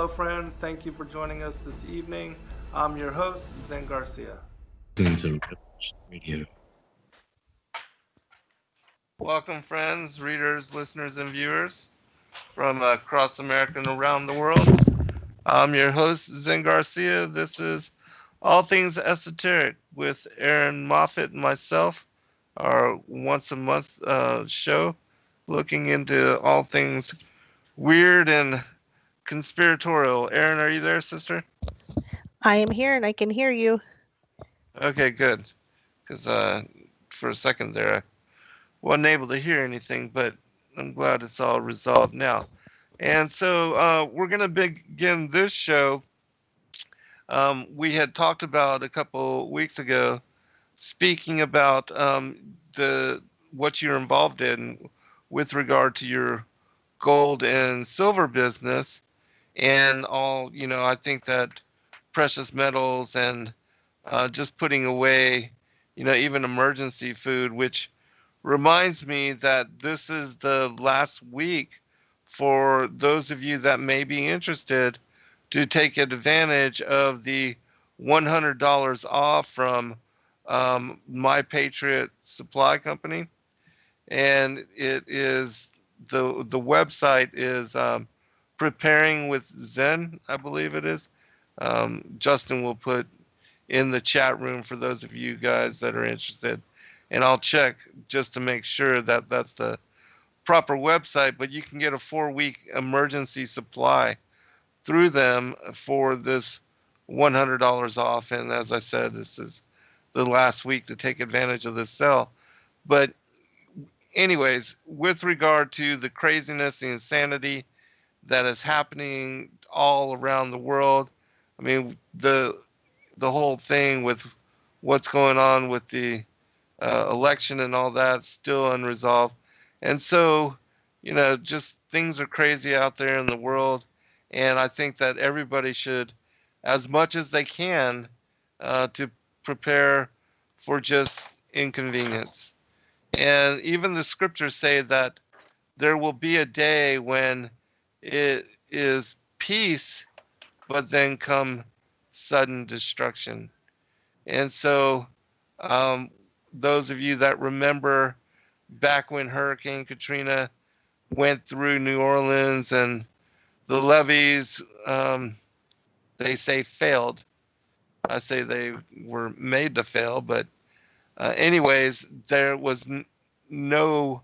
Hello, friends. Thank you for joining us this evening. I'm your host, Zen Garcia. Listen to Radio. Welcome, friends, readers, listeners, and viewers from across America and around the world. I'm your host, Zen Garcia. This is All Things Esoteric with Erin Moffett and myself, our once a month show looking into all things weird and conspiratorial. Erin, are you there, sister? I am here and I can hear you. Okay, good. Because for a second there, I wasn't able to hear anything, but I'm glad it's all resolved now. And so we're going to begin this show. We had talked about a couple weeks ago, speaking about the what you're involved in with regard to your gold and silver business, and all. I think that precious metals and just putting away, even emergency food, which reminds me that this is the last week for those of you that may be interested to take advantage of the $100 off from My Patriot Supply Company. And it is the website is Preparing with Zen, I believe it is. Justin will put in the chat room for those of you guys that are interested, and I'll check just to make sure that that's the proper website. But you can get a 4-week emergency supply through them for this $100 off. And as I said, this is the last week to take advantage of this sale. But anyways, with regard to the craziness, the insanity that is happening all around the world, I mean, the whole thing with what's going on with the election and all that still unresolved. And so, just things are crazy out there in the world. And I think that everybody should, as much as they can, to prepare for just inconvenience. And even the scriptures say that there will be a day when it is peace, but then come sudden destruction. And so, those of you that remember back when Hurricane Katrina went through New Orleans and the levees, they say failed. I say they were made to fail, but anyways, there was no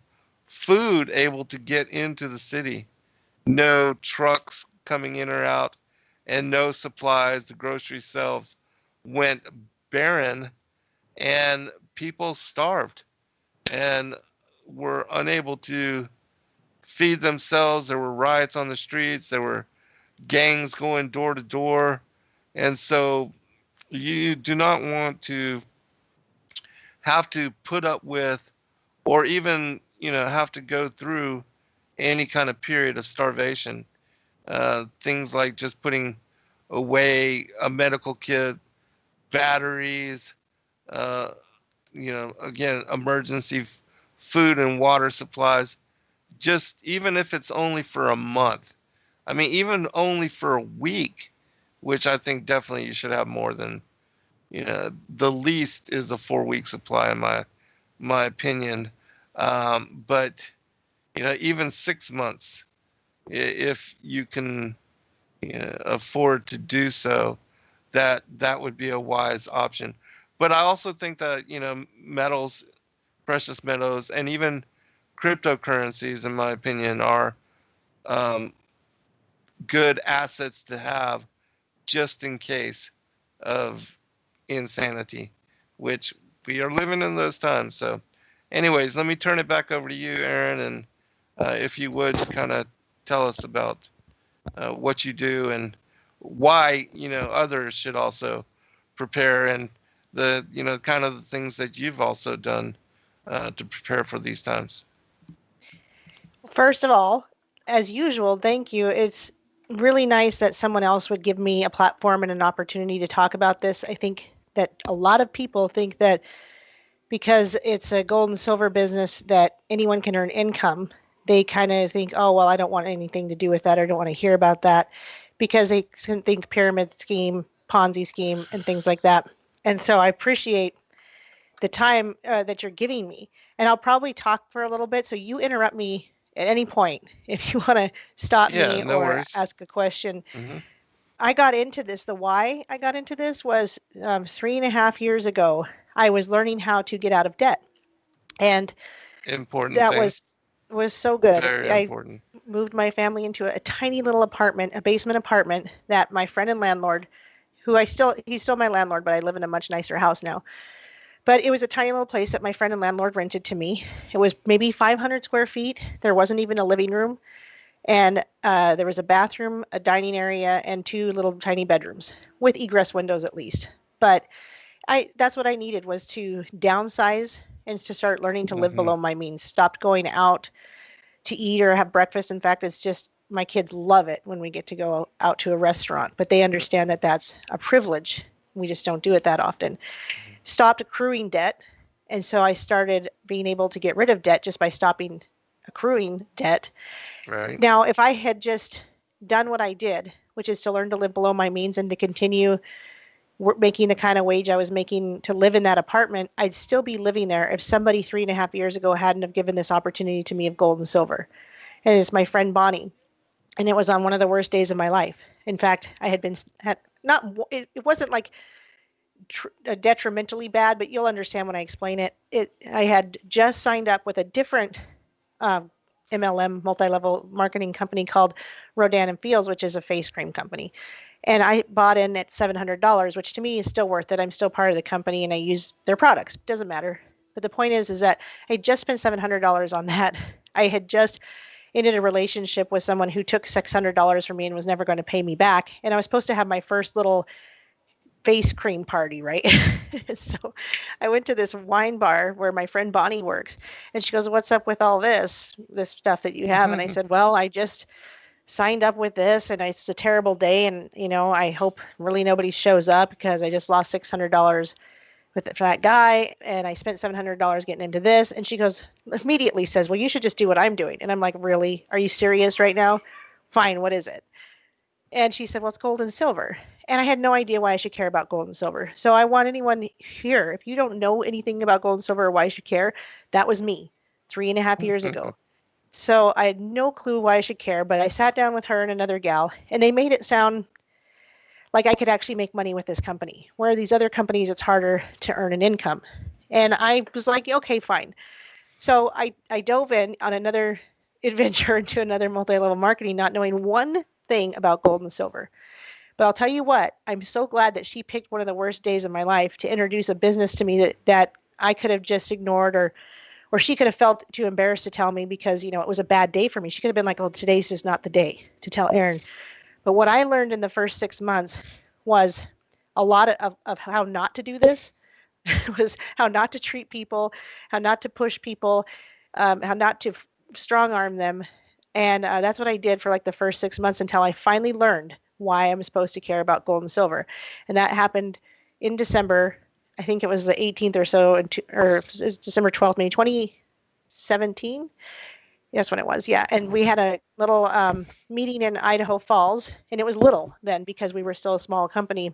food able to get into the city, no trucks coming in or out, and no supplies. The grocery shelves went barren, and people starved and were unable to feed themselves. There were riots on the streets. There were gangs going door to door. And so you do not want to have to put up with, or even, have to go through any kind of period of starvation. Things like just putting away a medical kit, batteries, again, emergency food and water supplies, just even if it's only for a month. I mean, even only for a week, which I think definitely you should have more than, the least is a 4-week supply in my opinion. But, even 6 months, if you can afford to do so, that would be a wise option. But I also think that, metals, precious metals, and even cryptocurrencies, in my opinion, are good assets to have just in case of insanity, which we are living in those times. So anyways, let me turn it back over to you, Erin, and if you would kind of tell us about what you do and why, others should also prepare, and the, kind of the things that you've also done to prepare for these times. First of all, as usual, thank you. It's really nice that someone else would give me a platform and an opportunity to talk about this. I think that a lot of people think that because it's a gold and silver business that anyone can earn income, they kind of think, oh, well, I don't want anything to do with that. I don't want to hear about that. because they can think pyramid scheme, Ponzi scheme, and things like that. And so I appreciate the time that you're giving me. And I'll probably talk for a little bit. So you interrupt me at any point if you want to stop Yeah, me no or worries. ask a question. Hmm. I got into this. The why I got into this was 3.5 years ago. I was learning how to get out of debt. And Important that thing. was so good. Very I important. moved my family into a tiny little apartment, a basement apartment that my friend and landlord, who he's still my landlord, but I live in a much nicer house now. But it was a tiny little place that my friend and landlord rented to me. It was maybe 500 square feet. There wasn't even a living room. And there was a bathroom, a dining area, and two little tiny bedrooms with egress windows at least. But that's what I needed, was to downsize and to start learning to live Hmm. below my means. Stopped going out to eat or have breakfast. In fact, it's just my kids love it when we get to go out to a restaurant, but they understand that that's a privilege. We just don't do it that often. Stopped accruing debt. And so I started being able to get rid of debt just by stopping accruing debt. Right. Now, if I had just done what I did, which is to learn to live below my means and to continue making the kind of wage I was making to live in that apartment, I'd still be living there if somebody 3.5 years ago hadn't have given this opportunity to me of gold and silver. And it's my friend Bonnie. And it was on one of the worst days of my life. In fact, I had not, it wasn't like detrimentally bad, but you'll understand when I explain it. I had just signed up with a different um, MLM, multi-level marketing company called Rodan and Fields, which is a face cream company. And I bought in at $700, which to me is still worth it. I'm still part of the company and I use their products. It doesn't matter. But the point is that I just spent $700 on that. I had just ended a relationship with someone who took $600 from me and was never going to pay me back. And I was supposed to have my first little face cream party, right? So I went to this wine bar where my friend Bonnie works, and she goes, "What's up with all this stuff that you have?" And I said, "Well, I just signed up with this, and it's a terrible day, and I hope really nobody shows up because I just lost $600 with that guy, and I spent $700 getting into this." And she goes, immediately says, "Well, you should just do what I'm doing." And I'm like, "Really? Are you serious right now? Fine, what is it?" And she said, "Well, it's gold and silver." And I had no idea why I should care about gold and silver. So I want anyone here, if you don't know anything about gold and silver or why you should care, that was me 3.5 years ago. So I had no clue why I should care, but I sat down with her and another gal, and they made it sound like I could actually make money with this company, where these other companies, it's harder to earn an income. And I was like, okay, fine. So I dove in on another adventure into another multi-level marketing, not knowing one thing about gold and silver. But I'll tell you what, I'm so glad that she picked one of the worst days of my life to introduce a business to me that I could have just ignored, or she could have felt too embarrassed to tell me because, it was a bad day for me. She could have been like, "Oh, today's just not the day to tell Erin." But what I learned in the first 6 months was a lot of how not to do this, was how not to treat people, how not to push people, how not to strong arm them. And that's what I did for like the first 6 months until I finally learned why I'm supposed to care about gold and silver. And that happened in December. I think it was the 18th or so, or December 12th, maybe 2017. That's when it was. Yeah. And we had a little meeting in Idaho Falls, and it was little then because we were still a small company.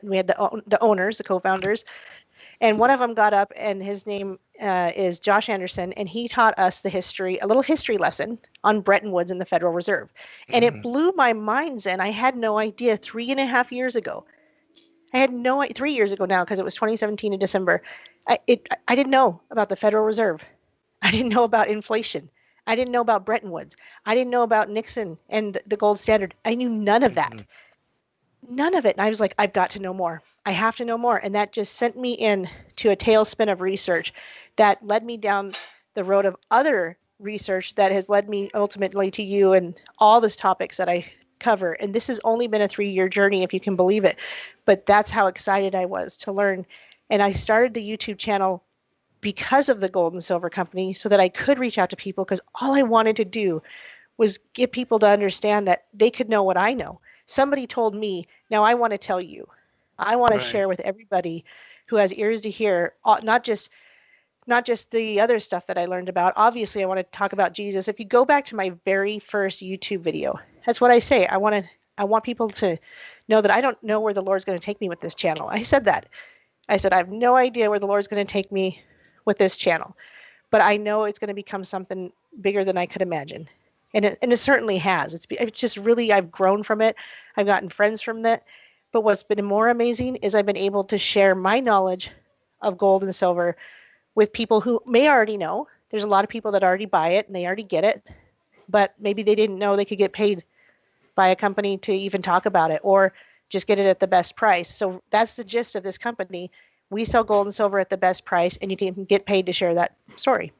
We had the owners, the co-founders, and one of them got up, and his name is Josh Anderson, and he taught us a little history lesson on Bretton Woods and the Federal Reserve. And it blew my mind, Zen. I had no idea 3.5 years ago. I had 3 years ago now, because it was 2017 in December. I didn't know about the Federal Reserve. I didn't know about inflation. I didn't know about Bretton Woods. I didn't know about Nixon and the gold standard. I knew none of that. None of it. And I was like, I've got to know more. I have to know more. And that just sent me in to a tailspin of research that led me down the road of other research that has led me ultimately to you and all these topics that I cover. And this has only been a 3-year journey, if you can believe it. But that's how excited I was to learn. And I started the YouTube channel because of the gold and silver company so that I could reach out to people, because all I wanted to do was get people to understand that they could know what I know. Somebody told me, now I want to tell you. I want to share with everybody who has ears to hear, not just the other stuff that I learned about. Obviously, I want to talk about Jesus. If you go back to my very first YouTube video, that's what I say. I want to I want people to know that I don't know where the Lord's going to take me with this channel. I said that. I said, I have no idea where the Lord's going to take me with this channel, but I know it's going to become something bigger than I could imagine. And it certainly has. It's just really, I've grown from it. I've gotten friends from it. But what's been more amazing is I've been able to share my knowledge of gold and silver with people who may already know. There's a lot of people that already buy it and they already get it, but maybe they didn't know they could get paid by a company to even talk about it or just get it at the best price. So that's the gist of this company. We sell gold and silver at the best price, and you can get paid to share that story.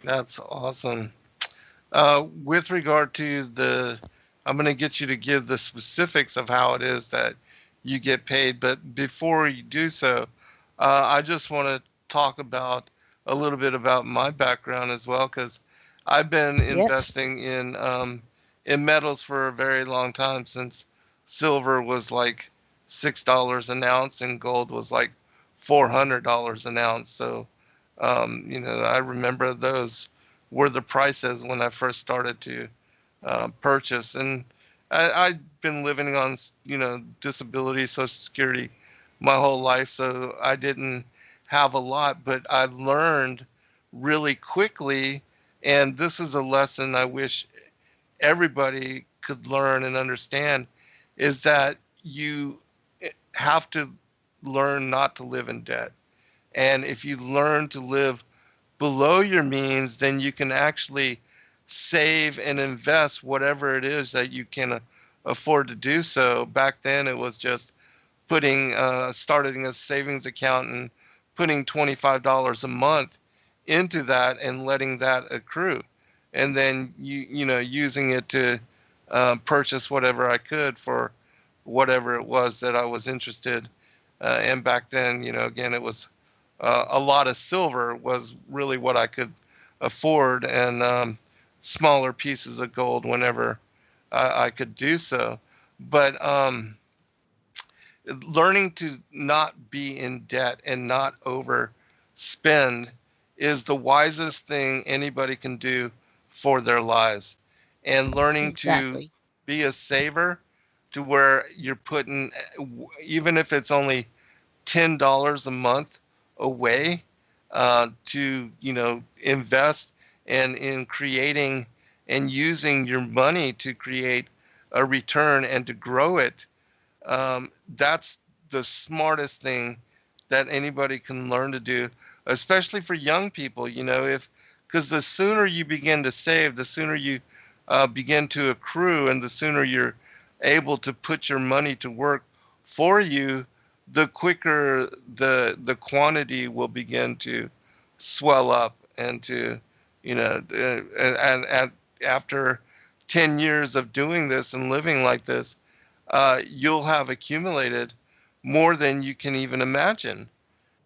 That's awesome. With regard to I'm going to get you to give the specifics of how it is that you get paid. But before you do so, I just want to talk about a little bit about my background as well, because I've been investing in metals for a very long time, since silver was like $6 an ounce and gold was like $400 an ounce. So, I remember those were the prices when I first started to purchase. And I've been living on, disability, Social Security my whole life, so I didn't have a lot, but I learned really quickly, and this is a lesson I wish everybody could learn and understand, is that you have to learn not to live in debt. And if you learn to live below your means, then you can actually save and invest whatever it is that you can afford to do so. Back then, it was just starting a savings account and putting $25 a month into that and letting that accrue, and then using it to purchase whatever I could for whatever it was that I was interested. And back then, again, it was a lot of silver was really what I could afford, and smaller pieces of gold whenever I could do so. But learning to not be in debt and not overspend is the wisest thing anybody can do for their lives. And learning to be a saver, to where you're putting, even if it's only $10 a month away, to invest and in creating and using your money to create a return and to grow it. That's the smartest thing that anybody can learn to do, especially for young people. Because the sooner you begin to save, the sooner you begin to accrue, and the sooner you're able to put your money to work for you, the quicker the quantity will begin to swell up, and to and after 10 years of doing this and living like this, you'll have accumulated more than you can even imagine.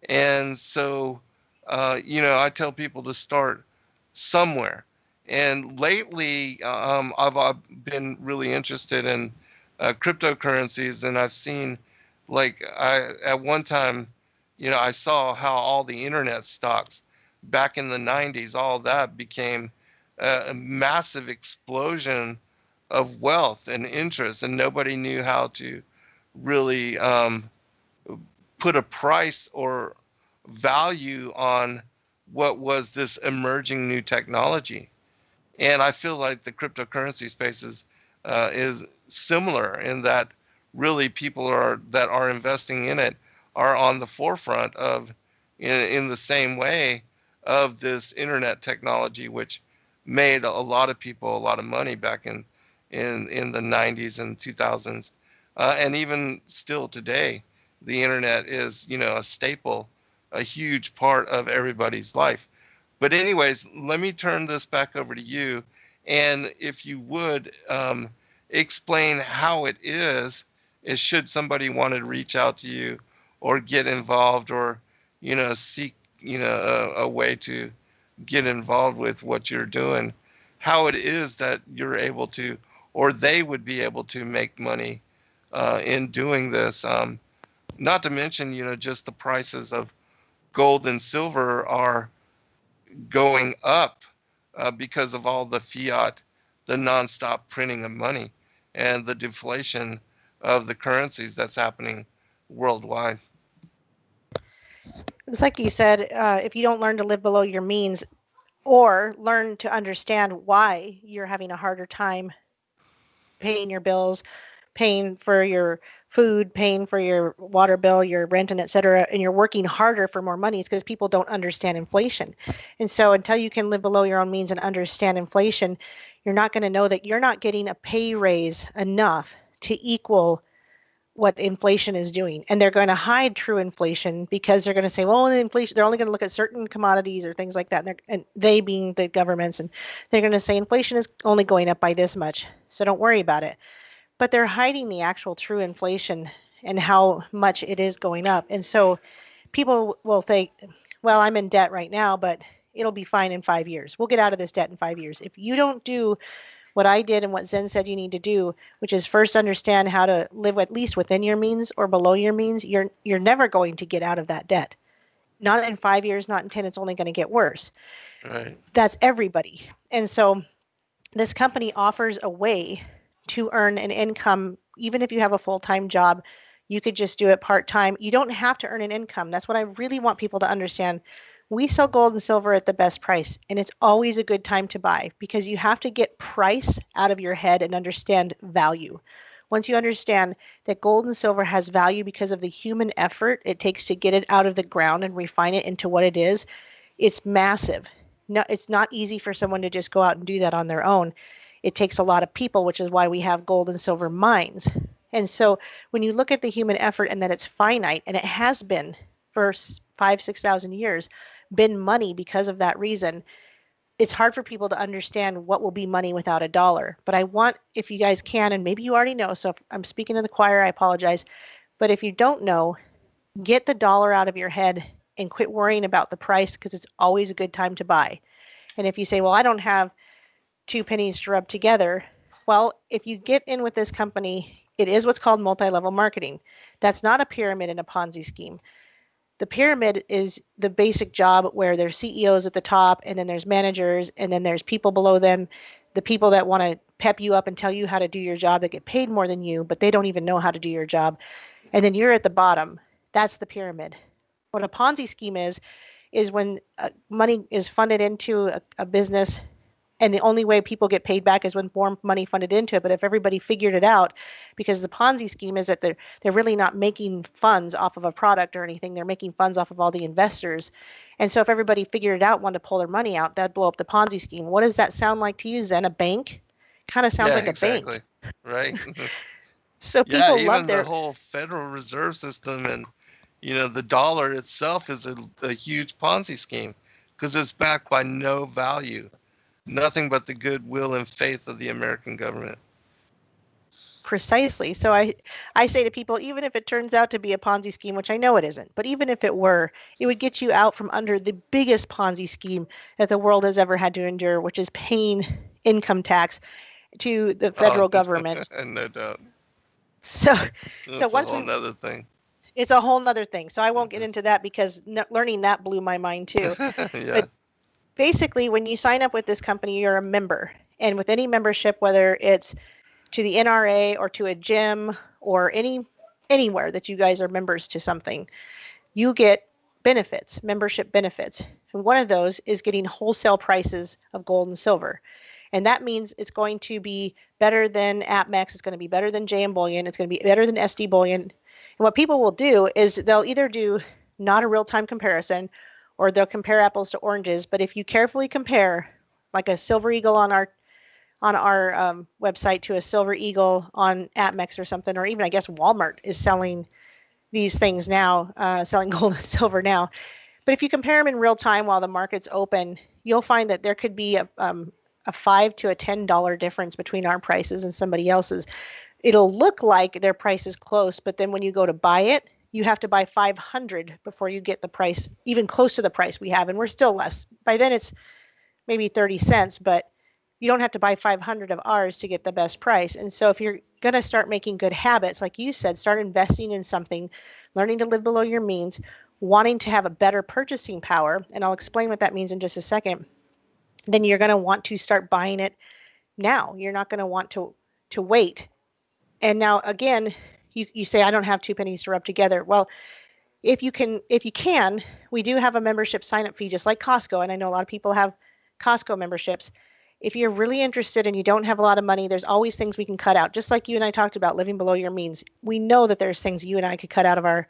And so, I tell people to start somewhere. And lately, I've been really interested in cryptocurrencies, and I've seen, at one time, I saw how all the internet stocks back in the 90s, all that became a massive explosion of wealth and interest, and nobody knew how to really put a price or value on what was this emerging new technology. And I feel like the cryptocurrency space is similar, in that really people that are investing in it are on the forefront of, in the same way, of this internet technology, which made a lot of people a lot of money back in the 90s and 2000s. And even still today, the internet is, a staple, a huge part of everybody's life. But anyways, let me turn this back over to you. And if you would, explain how it is should somebody want to reach out to you or get involved, or, seek, a way to get involved with what you're doing, how it is that you're able to, or they would be able to make money in doing this. Not to mention, just the prices of gold and silver are going up because of all the fiat, the nonstop printing of money. and the deflation of the currencies that's happening worldwide. It's like you said, if you don't learn to live below your means or learn to understand why you're having a harder time paying your bills, paying for your food, paying for your water bill, your rent, and et cetera, and you're working harder for more money, it's because people don't understand inflation. And so until you can live below your own means and understand inflation, you're not going to know that you're not getting a pay raise enough to equal what inflation is doing. And they're going to hide true inflation because they're going to say, well, inflation, they're only going to look at certain commodities or things like that. And they being the governments, and they're going to say inflation is only going up by this much. So don't worry about it. But they're hiding the actual true inflation and how much it is going up. And so people will think, well, I'm in debt right now, but it'll be fine in 5 years. We'll get out of this debt in 5 years. If you don't do what I did and what Zen said you need to do, which is first understand how to live at least within your means or below your means, you're never going to get out of that debt. Not in 5 years, not in 10, it's only going to get worse. Right. That's everybody. And so this company offers a way to earn an income, even if you have a full-time job. You could just do it part-time. You don't have to earn an income. That's what I really want people to understand. We sell gold and silver at the best price, and it's always a good time to buy because you have to get price out of your head and understand value. Once you understand that gold and silver has value because of the human effort it takes to get it out of the ground and refine it into what it is, it's massive. No, it's not easy for someone to just go out and do that on their own. It takes a lot of people, which is why we have gold and silver mines. And so when you look at the human effort and that it's finite, and it has been for 6,000 years, been money because of that reason, it's hard for people to understand what will be money without a dollar. But I want, if you guys can, and maybe you already know, so if I'm speaking to the choir, I apologize. But if you don't know, get the dollar out of your head and quit worrying about the price because it's always a good time to buy. And if you say, well, I don't have 2 pennies to rub together, well, if you get in with this company, it is what's called multi-level marketing. That's not a pyramid and a Ponzi scheme. The pyramid is the basic job where there's CEOs at the top, and then there's managers, and then there's people below them, the people that want to pep you up and tell you how to do your job that get paid more than you, but they don't even know how to do your job. And then you're at the bottom. That's the pyramid. What a Ponzi scheme is when money is funded into a business, and the only way people get paid back is when more money funded into it. But if everybody figured it out, because the Ponzi scheme is that they're really not making funds off of a product or anything, they're making funds off of all the investors. And so if everybody figured it out, wanted to pull their money out, that'd blow up the Ponzi scheme. What does that sound like to you, Zen? A bank? Kind of sounds like exactly. a bank. Right. So people yeah, love even their the whole Federal Reserve System, and the dollar itself is a huge Ponzi scheme because it's backed by no value. Nothing but the goodwill and faith of the American government. Precisely. So I say to people, even if it turns out to be a Ponzi scheme, which I know it isn't, but even if it were, it would get you out from under the biggest Ponzi scheme that the world has ever had to endure, which is paying income tax to the federal government. No doubt. So That's once a whole nother thing. It's a whole nother thing. So I won't get into that because learning that blew my mind too. Yeah. But basically, when you sign up with this company, you're a member. And with any membership, whether it's to the NRA or to a gym or anywhere that you guys are members to something, you get benefits, membership benefits. And one of those is getting wholesale prices of gold and silver. And that means it's going to be better than APMEX, it's going to be better than JM Bullion, it's going to be better than SD Bullion. And what people will do is they'll either do not a real-time comparison or they'll compare apples to oranges. But if you carefully compare, like a Silver Eagle on our website to a Silver Eagle on APMEX or something, or even I guess Walmart is selling these things now, selling gold and silver now. But if you compare them in real time while the market's open, you'll find that there could be a $5 to $10 difference between our prices and somebody else's. It'll look like their price is close, but then when you go to buy it, you have to buy 500 before you get the price, even close to the price we have, and we're still less. By then it's maybe 30 cents, but you don't have to buy 500 of ours to get the best price. And so if you're going to start making good habits, like you said, start investing in something, learning to live below your means, wanting to have a better purchasing power, and I'll explain what that means in just a second, then you're going to want to start buying it now. You're not going to want to wait And now again, you say I don't have 2 pennies to rub together. Well, if you can, we do have a membership sign up fee just like Costco, and I know a lot of people have Costco memberships. If you're really interested and you don't have a lot of money, there's always things we can cut out. Just like you and I talked about living below your means. We know that there's things you and I could cut out of our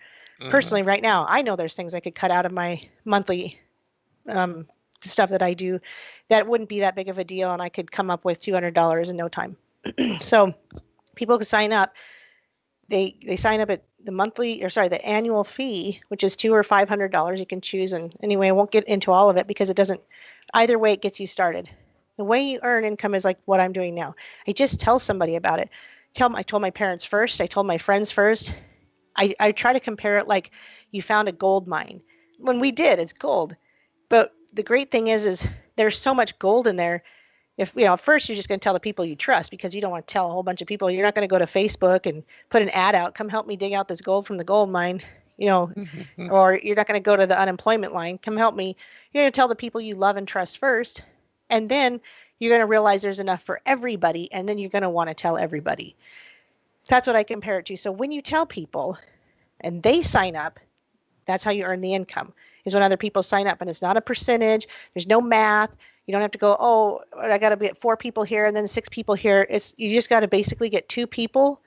personally right now. I know there's things I could cut out of my monthly stuff that I do that wouldn't be that big of a deal, and I could come up with $200 in no time. So people can sign up. They sign up at the annual fee, which is $200 or $500. You can choose, and anyway, I won't get into all of it because it doesn't. Either way, it gets you started. The way you earn income is like what I'm doing now. I just tell somebody about it. I told my parents first. I told my friends first. I try to compare it like you found a gold mine. When we did, it's gold. But the great thing is there's so much gold in there. If first you're just going to tell the people you trust because you don't want to tell a whole bunch of people. You're not going to go to Facebook and put an ad out, come help me dig out this gold from the gold mine, or you're not going to go to the unemployment line, come help me. You're going to tell the people you love and trust first, and then you're going to realize there's enough for everybody, and then you're going to want to tell everybody. That's what I compare it to. So when you tell people and they sign up, that's how you earn the income, is when other people sign up. And it's not a percentage. There's no math. You don't have to go, oh, I got to get 4 people here and then 6 people here. You just got to basically get 2 people,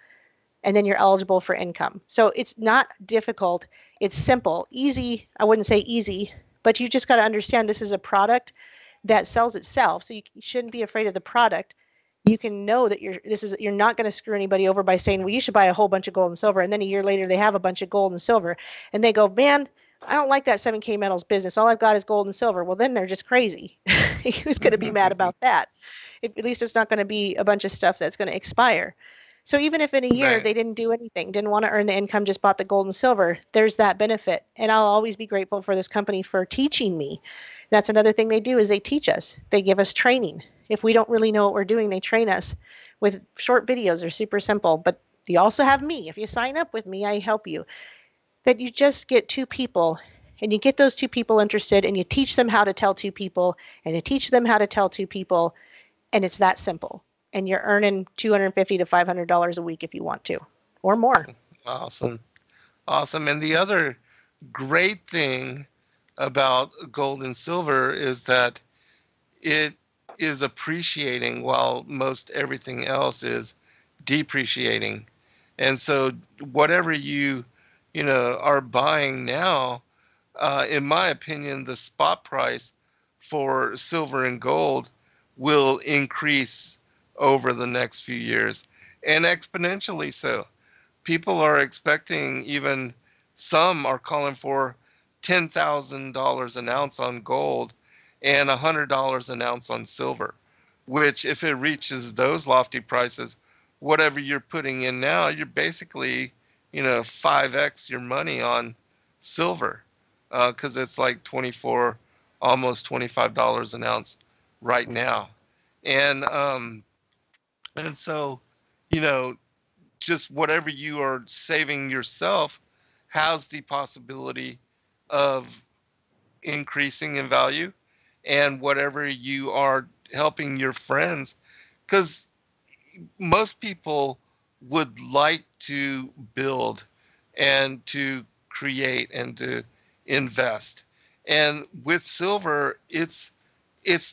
and then you're eligible for income. So it's not difficult. It's simple, easy. I wouldn't say easy, but you just got to understand this is a product that sells itself. So you shouldn't be afraid of the product. You can know that you're not going to screw anybody over by saying, well, you should buy a whole bunch of gold and silver. And then a year later, they have a bunch of gold and silver. And they go, man, I don't like that 7K metals business. All I've got is gold and silver. Well, then they're just crazy. Who's going to be mad about that? At least it's not going to be a bunch of stuff that's going to expire. So even if in a year they didn't do anything, didn't want to earn the income, just bought the gold and silver, there's that benefit. And I'll always be grateful for this company for teaching me. That's another thing they do is they teach us. They give us training. If we don't really know what we're doing, they train us with short videos. They're super simple. But you also have me. If you sign up with me, I help you. That you just get 2 people, and you get those 2 people interested, and you teach them how to tell 2 people, and you teach them how to tell 2 people, and it's that simple. And you're earning $250 to $500 a week if you want to, or more. Awesome. And the other great thing about gold and silver is that it is appreciating while most everything else is depreciating. And so whatever you are buying now, in my opinion, the spot price for silver and gold will increase over the next few years, and exponentially so. People are expecting, even some are calling for $10,000 an ounce on gold and $100 an ounce on silver, which if it reaches those lofty prices, whatever you're putting in now, you're basically 5x your money on silver, because it's like almost $25 an ounce right now. And so, just whatever you are saving yourself has the possibility of increasing in value, and whatever you are helping your friends, because most people would like to build and to create and to invest. And with silver, it's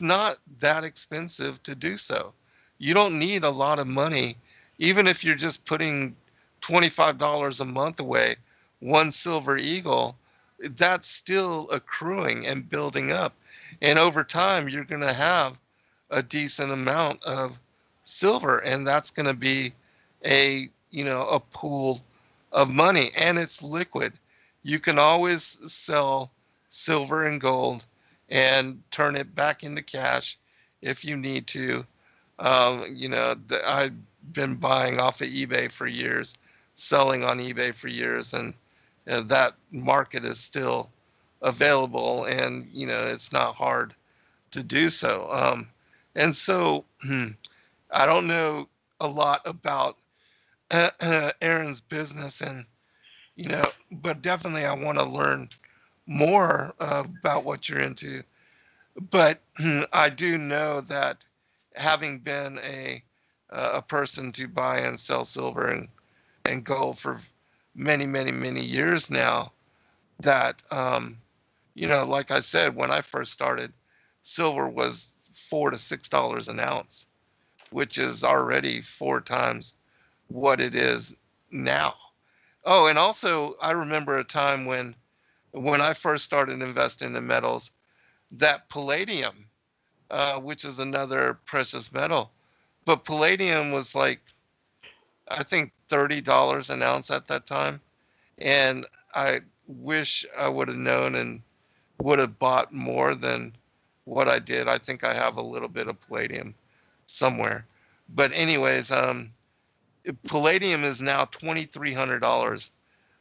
not that expensive to do so. You don't need a lot of money. Even if you're just putting $25 a month away, 1 silver eagle, that's still accruing and building up. And over time, you're going to have a decent amount of silver, and that's going to be a pool of money, and it's liquid. You can always sell silver and gold and turn it back into cash if you need to. I've been buying off of eBay for years, selling on eBay for years, and that market is still available, and it's not hard to do so. And so I don't know a lot about Erin's business, and but definitely I want to learn more about what you're into. But I do know that having been a a person to buy and sell silver and gold for many, many, many years now. That, like I said, when I first started, silver was $4 to $6 an ounce, which is already 4 times what it is now. Oh, and also I remember a time when I first started investing in metals, that palladium, which is another precious metal, but palladium was like, I think $30 an ounce at that time. And I wish I would have known and would have bought more than what I did. I think I have a little bit of palladium somewhere. But anyways, palladium is now $2,300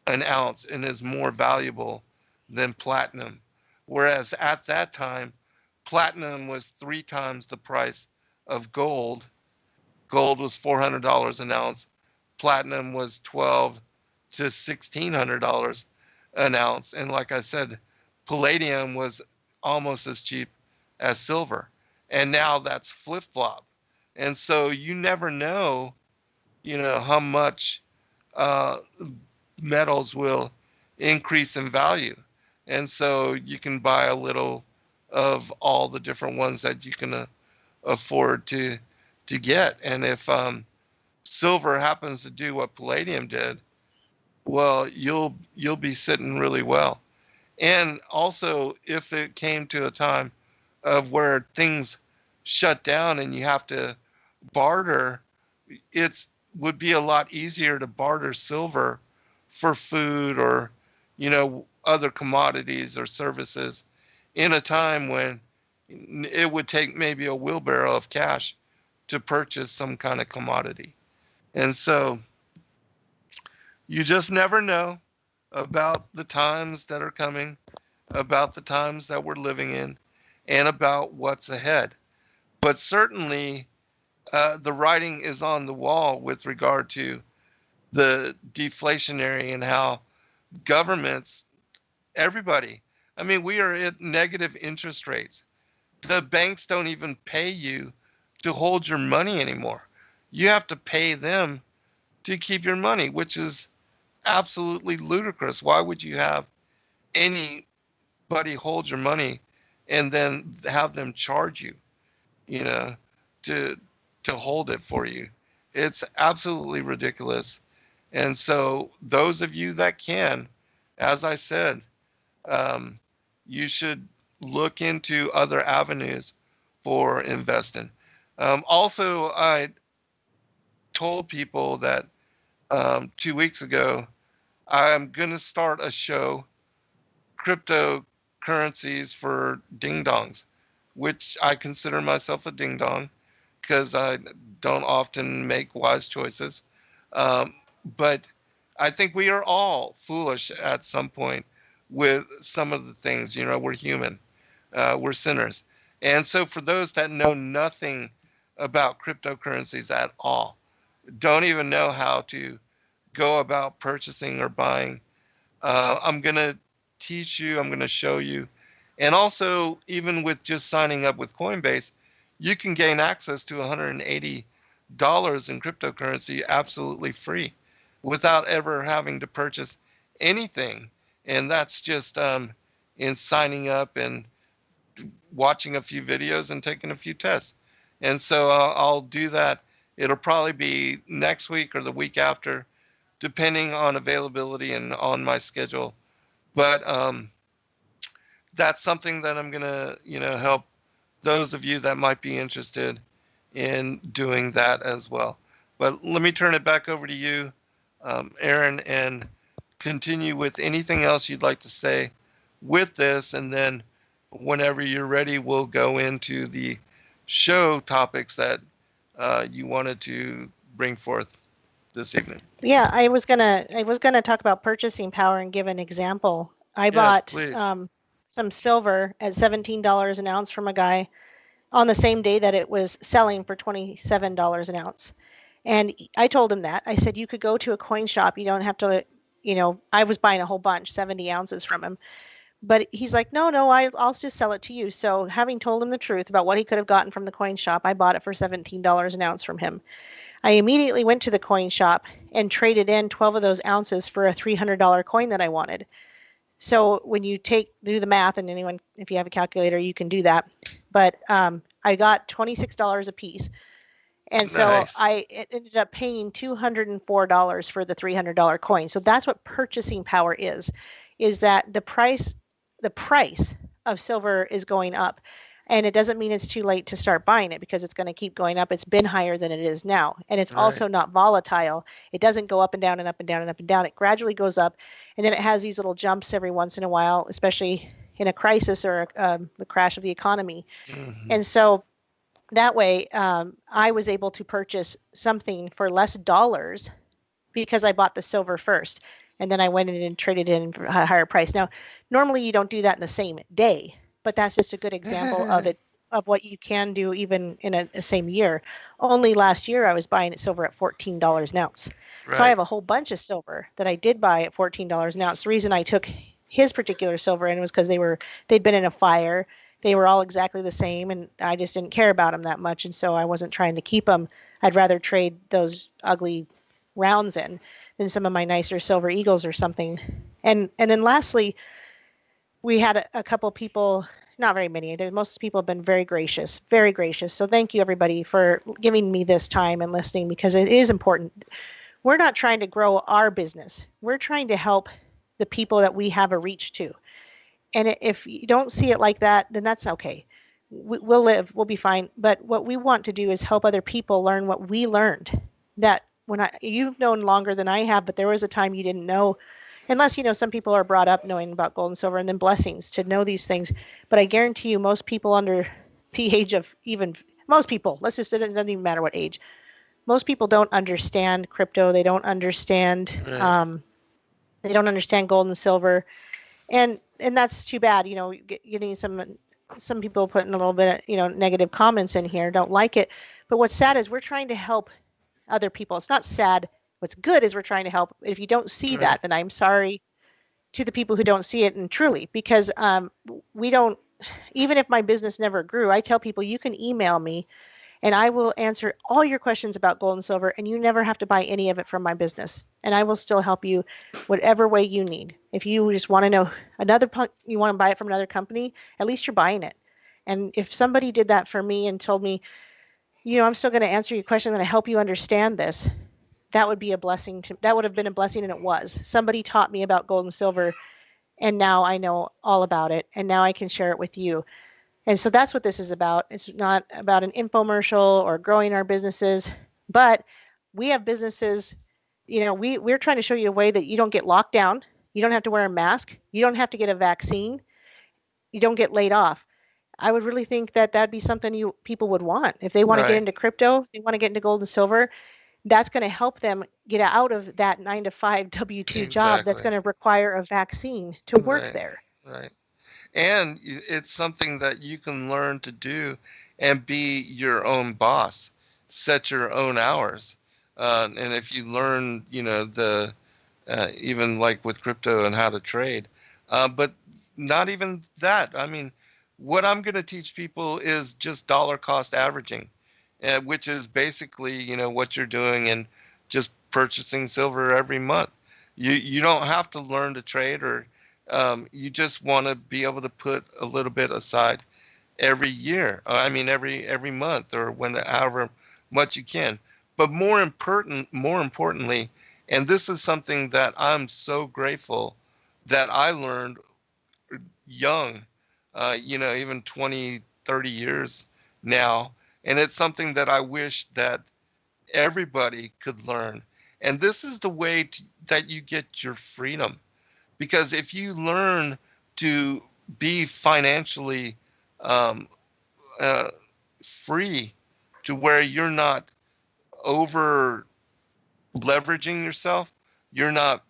an ounce and is more valuable than platinum. Whereas at that time, platinum was 3 times the price of gold. Gold was $400 an ounce. Platinum was $1,200 to $1,600 an ounce. And like I said, palladium was almost as cheap as silver. And now that's flip flop. And so you never know, how much uh, metals will increase in value. And so you can buy a little of all the different ones that you can afford to get. And if silver happens to do what palladium did, well, you'll be sitting really well. And also, if it came to a time of where things shut down and you have to barter, it would be a lot easier to barter silver for food or, other commodities or services in a time when it would take maybe a wheelbarrow of cash to purchase some kind of commodity. And so you just never know about the times that are coming, about the times that we're living in, and about what's ahead. But certainly, the writing is on the wall with regard to the deflationary and how governments, everybody, I mean, we are at negative interest rates. The banks don't even pay you to hold your money anymore. You have to pay them to keep your money, which is absolutely ludicrous. Why would you have anybody hold your money and then have them charge you, to hold it for you? It's absolutely ridiculous. And so those of you that can, as I said, you should look into other avenues for investing. Also, I told people that 2 weeks ago, I'm going to start a show, Cryptocurrencies for Ding Dongs, which I consider myself a ding dong because I don't often make wise choices. But I think we are all foolish at some point with some of the things. We're human, we're sinners. And so for those that know nothing about cryptocurrencies at all, don't even know how to go about purchasing or buying, I'm going to teach you, I'm going to show you. And also, even with just signing up with Coinbase, you can gain access to $180 in cryptocurrency absolutely free without ever having to purchase anything. And that's just in signing up and watching a few videos and taking a few tests. And so I'll do that. It'll probably be next week or the week after, depending on availability and on my schedule. But that's something that I'm going to, help those of you that might be interested in doing that as well. But let me turn it back over to you, Erin, and continue with anything else you'd like to say with this. And then whenever you're ready, we'll go into the show topics that you wanted to bring forth this evening. Yeah, I was gonna talk about purchasing power and give an example. I bought some silver at $17 an ounce from a guy on the same day that it was selling for $27 an ounce. And I told him that. I said, you could go to a coin shop. You don't have to, I was buying a whole bunch, 70 ounces from him. But he's like, no, I'll just sell it to you. So having told him the truth about what he could have gotten from the coin shop, I bought it for $17 an ounce from him. I immediately went to the coin shop and traded in 12 of those ounces for a $300 coin that I wanted. So when you do the math, and anyone, if you have a calculator, you can do that. But I got $26 a piece. And so Nice. I ended up paying $204 for the $300 coin. So that's what purchasing power is that the price of silver is going up. And it doesn't mean it's too late to start buying it, because it's going to keep going up. It's been higher than it is now. And it's Right. also not volatile. It doesn't go up and down and up and down and up and down. It gradually goes up. And then it has these little jumps every once in a while, especially in a crisis or the crash of the economy. Mm-hmm. And so that way, I was able to purchase something for less dollars because I bought the silver first. And then I went in and traded in for a higher price. Now, normally you don't do that in the same day, but that's just a good example of it, of what you can do even in a same year. Only last year I was buying silver at $14 an ounce. Right. So I have a whole bunch of silver that I did buy at $14 an ounce. The reason I took his particular silver in was because they'd been in a fire. They were all exactly the same, and I just didn't care about them that much, and so I wasn't trying to keep them. I'd rather trade those ugly rounds in than some of my nicer silver eagles or something. And then lastly, we had a couple people, not very many. Most people have been very gracious, very gracious. So thank you everybody for giving me this time and listening, because it is important. We're not trying to grow our business. We're trying to help the people that we have a reach to. And if you don't see it like that, then that's okay. We'll live, we'll be fine. But what we want to do is help other people learn what we learned. That you've known longer than I have, but there was a time you didn't know, unless, some people are brought up knowing about gold and silver, and then blessings to know these things. But I guarantee you, most people under the age of most people, it doesn't even matter what age, most people don't understand crypto. They don't understand, Right. they don't understand gold and silver. And that's too bad. Getting some people putting a little bit of, negative comments in here, don't like it. But what's sad is we're trying to help other people. It's not sad. What's good is we're trying to help. If you don't see Right. that, then I'm sorry to the people who don't see it, and truly, because we don't, even if my business never grew, I tell people you can email me and I will answer all your questions about gold and silver, and you never have to buy any of it from my business. And I will still help you whatever way you need. If you just want to know you want to buy it from another company, at least you're buying it. And if somebody did that for me and told me, I'm still going to answer your question, I'm going to help you understand this, that would be a blessing that would have been a blessing, and it was. Somebody taught me about gold and silver, and now I know all about it, and now I can share it with you. And so that's what this is about. It's not about an infomercial or growing our businesses, but we have businesses, we're trying to show you a way that you don't get locked down. You don't have to wear a mask. You don't have to get a vaccine. You don't get laid off. I would really think that that'd be something people would want. If they want to get Right. into crypto, they want to get into gold and silver, that's going to help them get out of that 9-to-5 W-2 job that's Exactly. going to require a vaccine to work Right. there. Right. And it's something that you can learn to do and be your own boss, set your own hours. And if you learn, even like with crypto and how to trade, but not even that. I mean, what I'm going to teach people is just dollar cost averaging, which is basically, what you're doing and just purchasing silver every month. You don't have to learn to trade, or you just want to be able to put a little bit aside every year. I mean, every month, or however much you can. But more importantly, and this is something that I'm so grateful that I learned young, even 20, 30 years now. And it's something that I wish that everybody could learn. And this is the way that you get your freedom. Because if you learn to be financially um, uh, free, to where you're not over leveraging yourself, you're not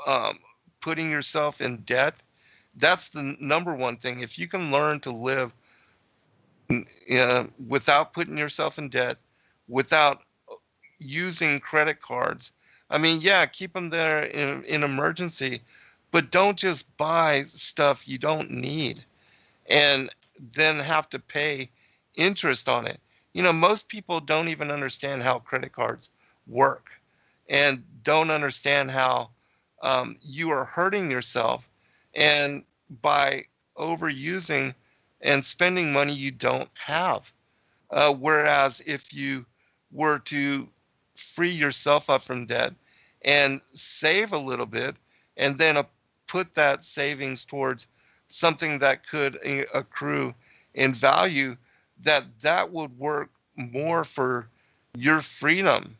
um, putting yourself in debt. That's the number one thing. If you can learn to live without putting yourself in debt, without using credit cards. I mean, yeah, keep them there in emergency, but don't just buy stuff you don't need and then have to pay interest on it. most people don't even understand how credit cards work and don't understand how you are hurting yourself and by overusing and spending money you don't have. Whereas if you were to free yourself up from debt and save a little bit and then put that savings towards something that could accrue in value, that would work more for your freedom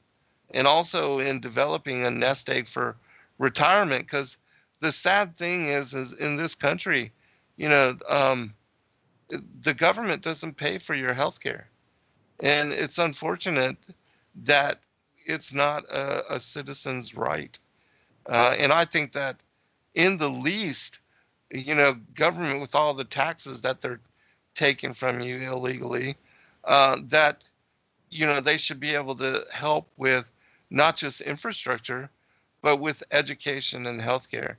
and also in developing a nest egg for retirement. Because the sad thing is in this country, you know, the government doesn't pay for your health care. And it's unfortunate that it's not a citizen's right. And I think that in the least, government with all the taxes that they're taking from you illegally, that, they should be able to help with not just infrastructure, but with education and healthcare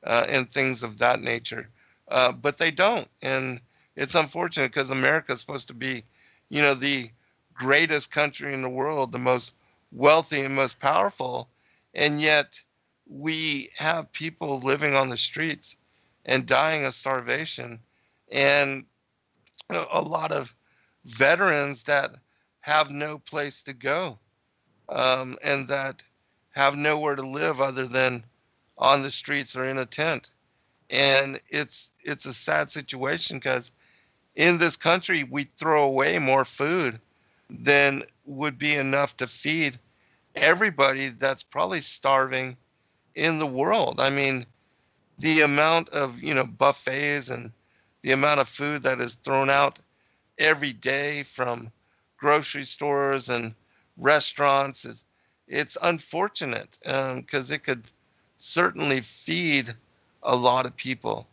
and things of that nature. But they don't. And it's unfortunate because America is supposed to be, the greatest country in the world, the most wealthy and most powerful. And yet we have people living on the streets and dying of starvation. And a lot of veterans that have no place to go and that have nowhere to live other than on the streets or in a tent. And it's a sad situation because in this country we throw away more food than would be enough to feed everybody that's probably starving in the world. I mean, the amount of, buffets and the amount of food that is thrown out every day from grocery stores and restaurants it's unfortunate because it could certainly feed a lot of people.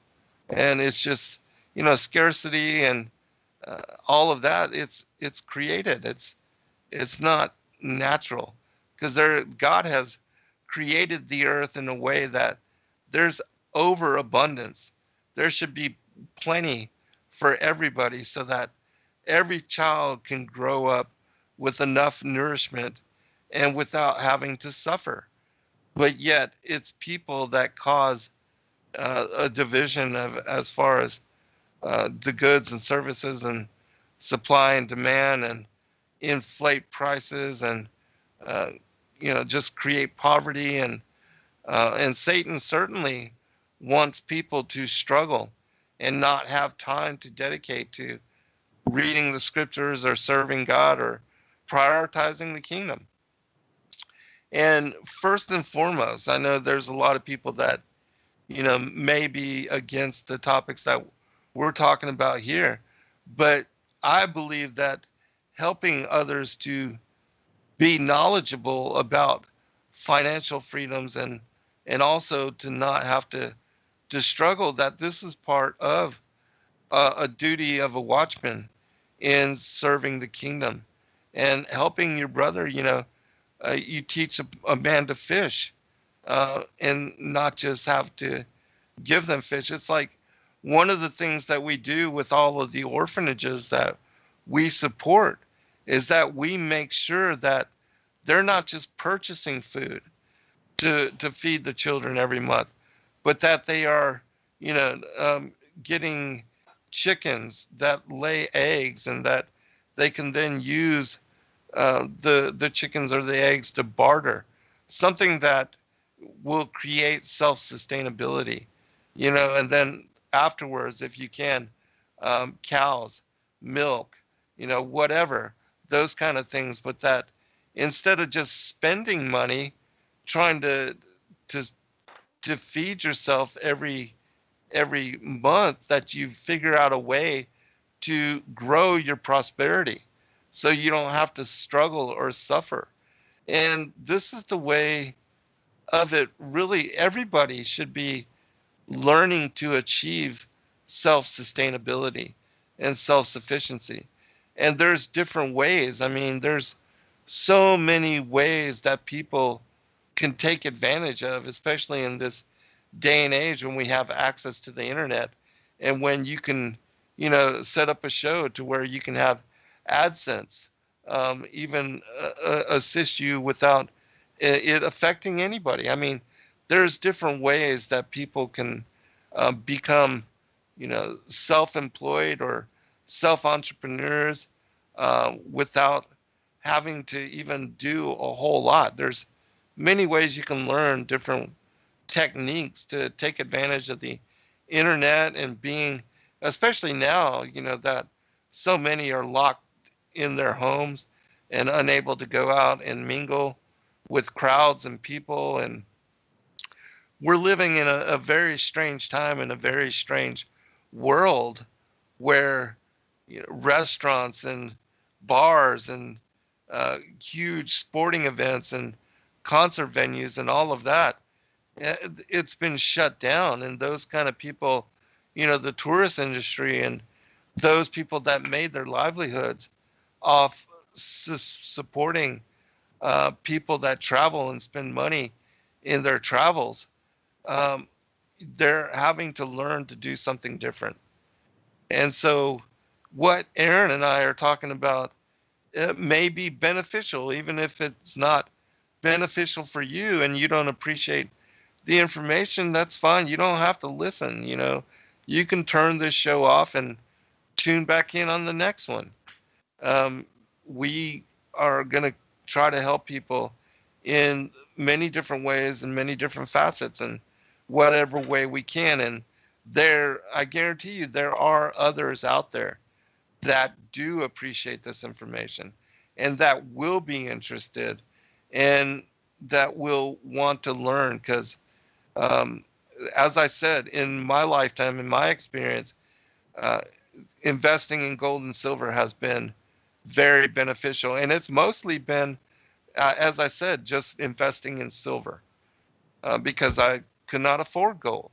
And it's just, scarcity and all of that. It's created. It's not natural because God has created the earth in a way that there's overabundance. There should be plenty for everybody so that every child can grow up with enough nourishment and without having to suffer. But yet it's people that cause a division of as far as the goods and services and supply and demand and inflate prices and just create poverty and Satan certainly wants people to struggle and not have time to dedicate to reading the scriptures or serving God or prioritizing the kingdom. And first and foremost, I know there's a lot of people that, may be against the topics that we're talking about here, but I believe that helping others to be knowledgeable about financial freedoms and also to not have to struggle, that this is part of a duty of a watchman in serving the kingdom and helping your brother. You teach a man to fish and not just have to give them fish. It's like one of the things that we do with all of the orphanages that we support is that we make sure that they're not just purchasing food to feed the children every month, but that they are, getting chickens that lay eggs and that they can then use the chickens or the eggs to barter, something that will create self-sustainability, and then afterwards, if you can, cows, milk, whatever, those kind of things, but that instead of just spending money trying to feed yourself every month, that you figure out a way to grow your prosperity so you don't have to struggle or suffer. And this is the way of it. Really, everybody should be learning to achieve self-sustainability and self-sufficiency. And there's different ways. I mean, there's so many ways that people can take advantage of, especially in this day and age when we have access to the internet and when you can, set up a show to where you can have AdSense even assist you without it affecting anybody. I mean, there's different ways that people can become, self-employed or self-entrepreneurs without having to even do a whole lot. There's many ways you can learn different techniques to take advantage of the internet and being, especially now, that so many are locked in their homes and unable to go out and mingle with crowds and people. And we're living in a very strange time in a very strange world where restaurants and bars and huge sporting events and concert venues and all of that, it's been shut down. And those kind of people, the tourist industry and those people that made their livelihoods off supporting people that travel and spend money in their travels, um, they're having to learn to do something different. And so, what Erin and I are talking about, it may be beneficial, even if it's not beneficial for you and you don't appreciate the information. That's fine. You don't have to listen. You can turn this show off and tune back in on the next one. We are going to try to help people in many different ways and many different facets and whatever way we can. And I guarantee you, there are others out there that do appreciate this information and that will be interested and that will want to learn. Because, as I said, in my lifetime, in my experience, investing in gold and silver has been very beneficial. And it's mostly been, as I said, just investing in silver because I could not afford gold.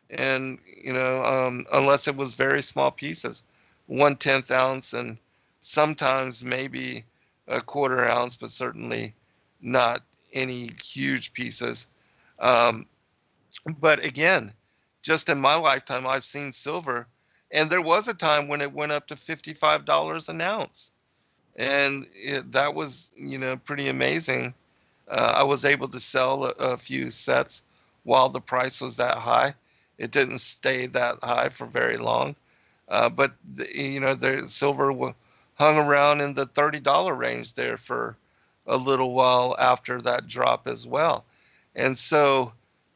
And, unless it was very small pieces, 1/10 ounce and sometimes maybe a 1/4 ounce, but certainly not any huge pieces. Um, but again, just in my lifetime, I've seen silver. And there was a time when it went up to $55 an ounce. And that was, pretty amazing. I was able to sell a few sets while the price was that high. It didn't stay that high for very long. But, the silver hung around in the $30 range there for a little while after that drop as well. And so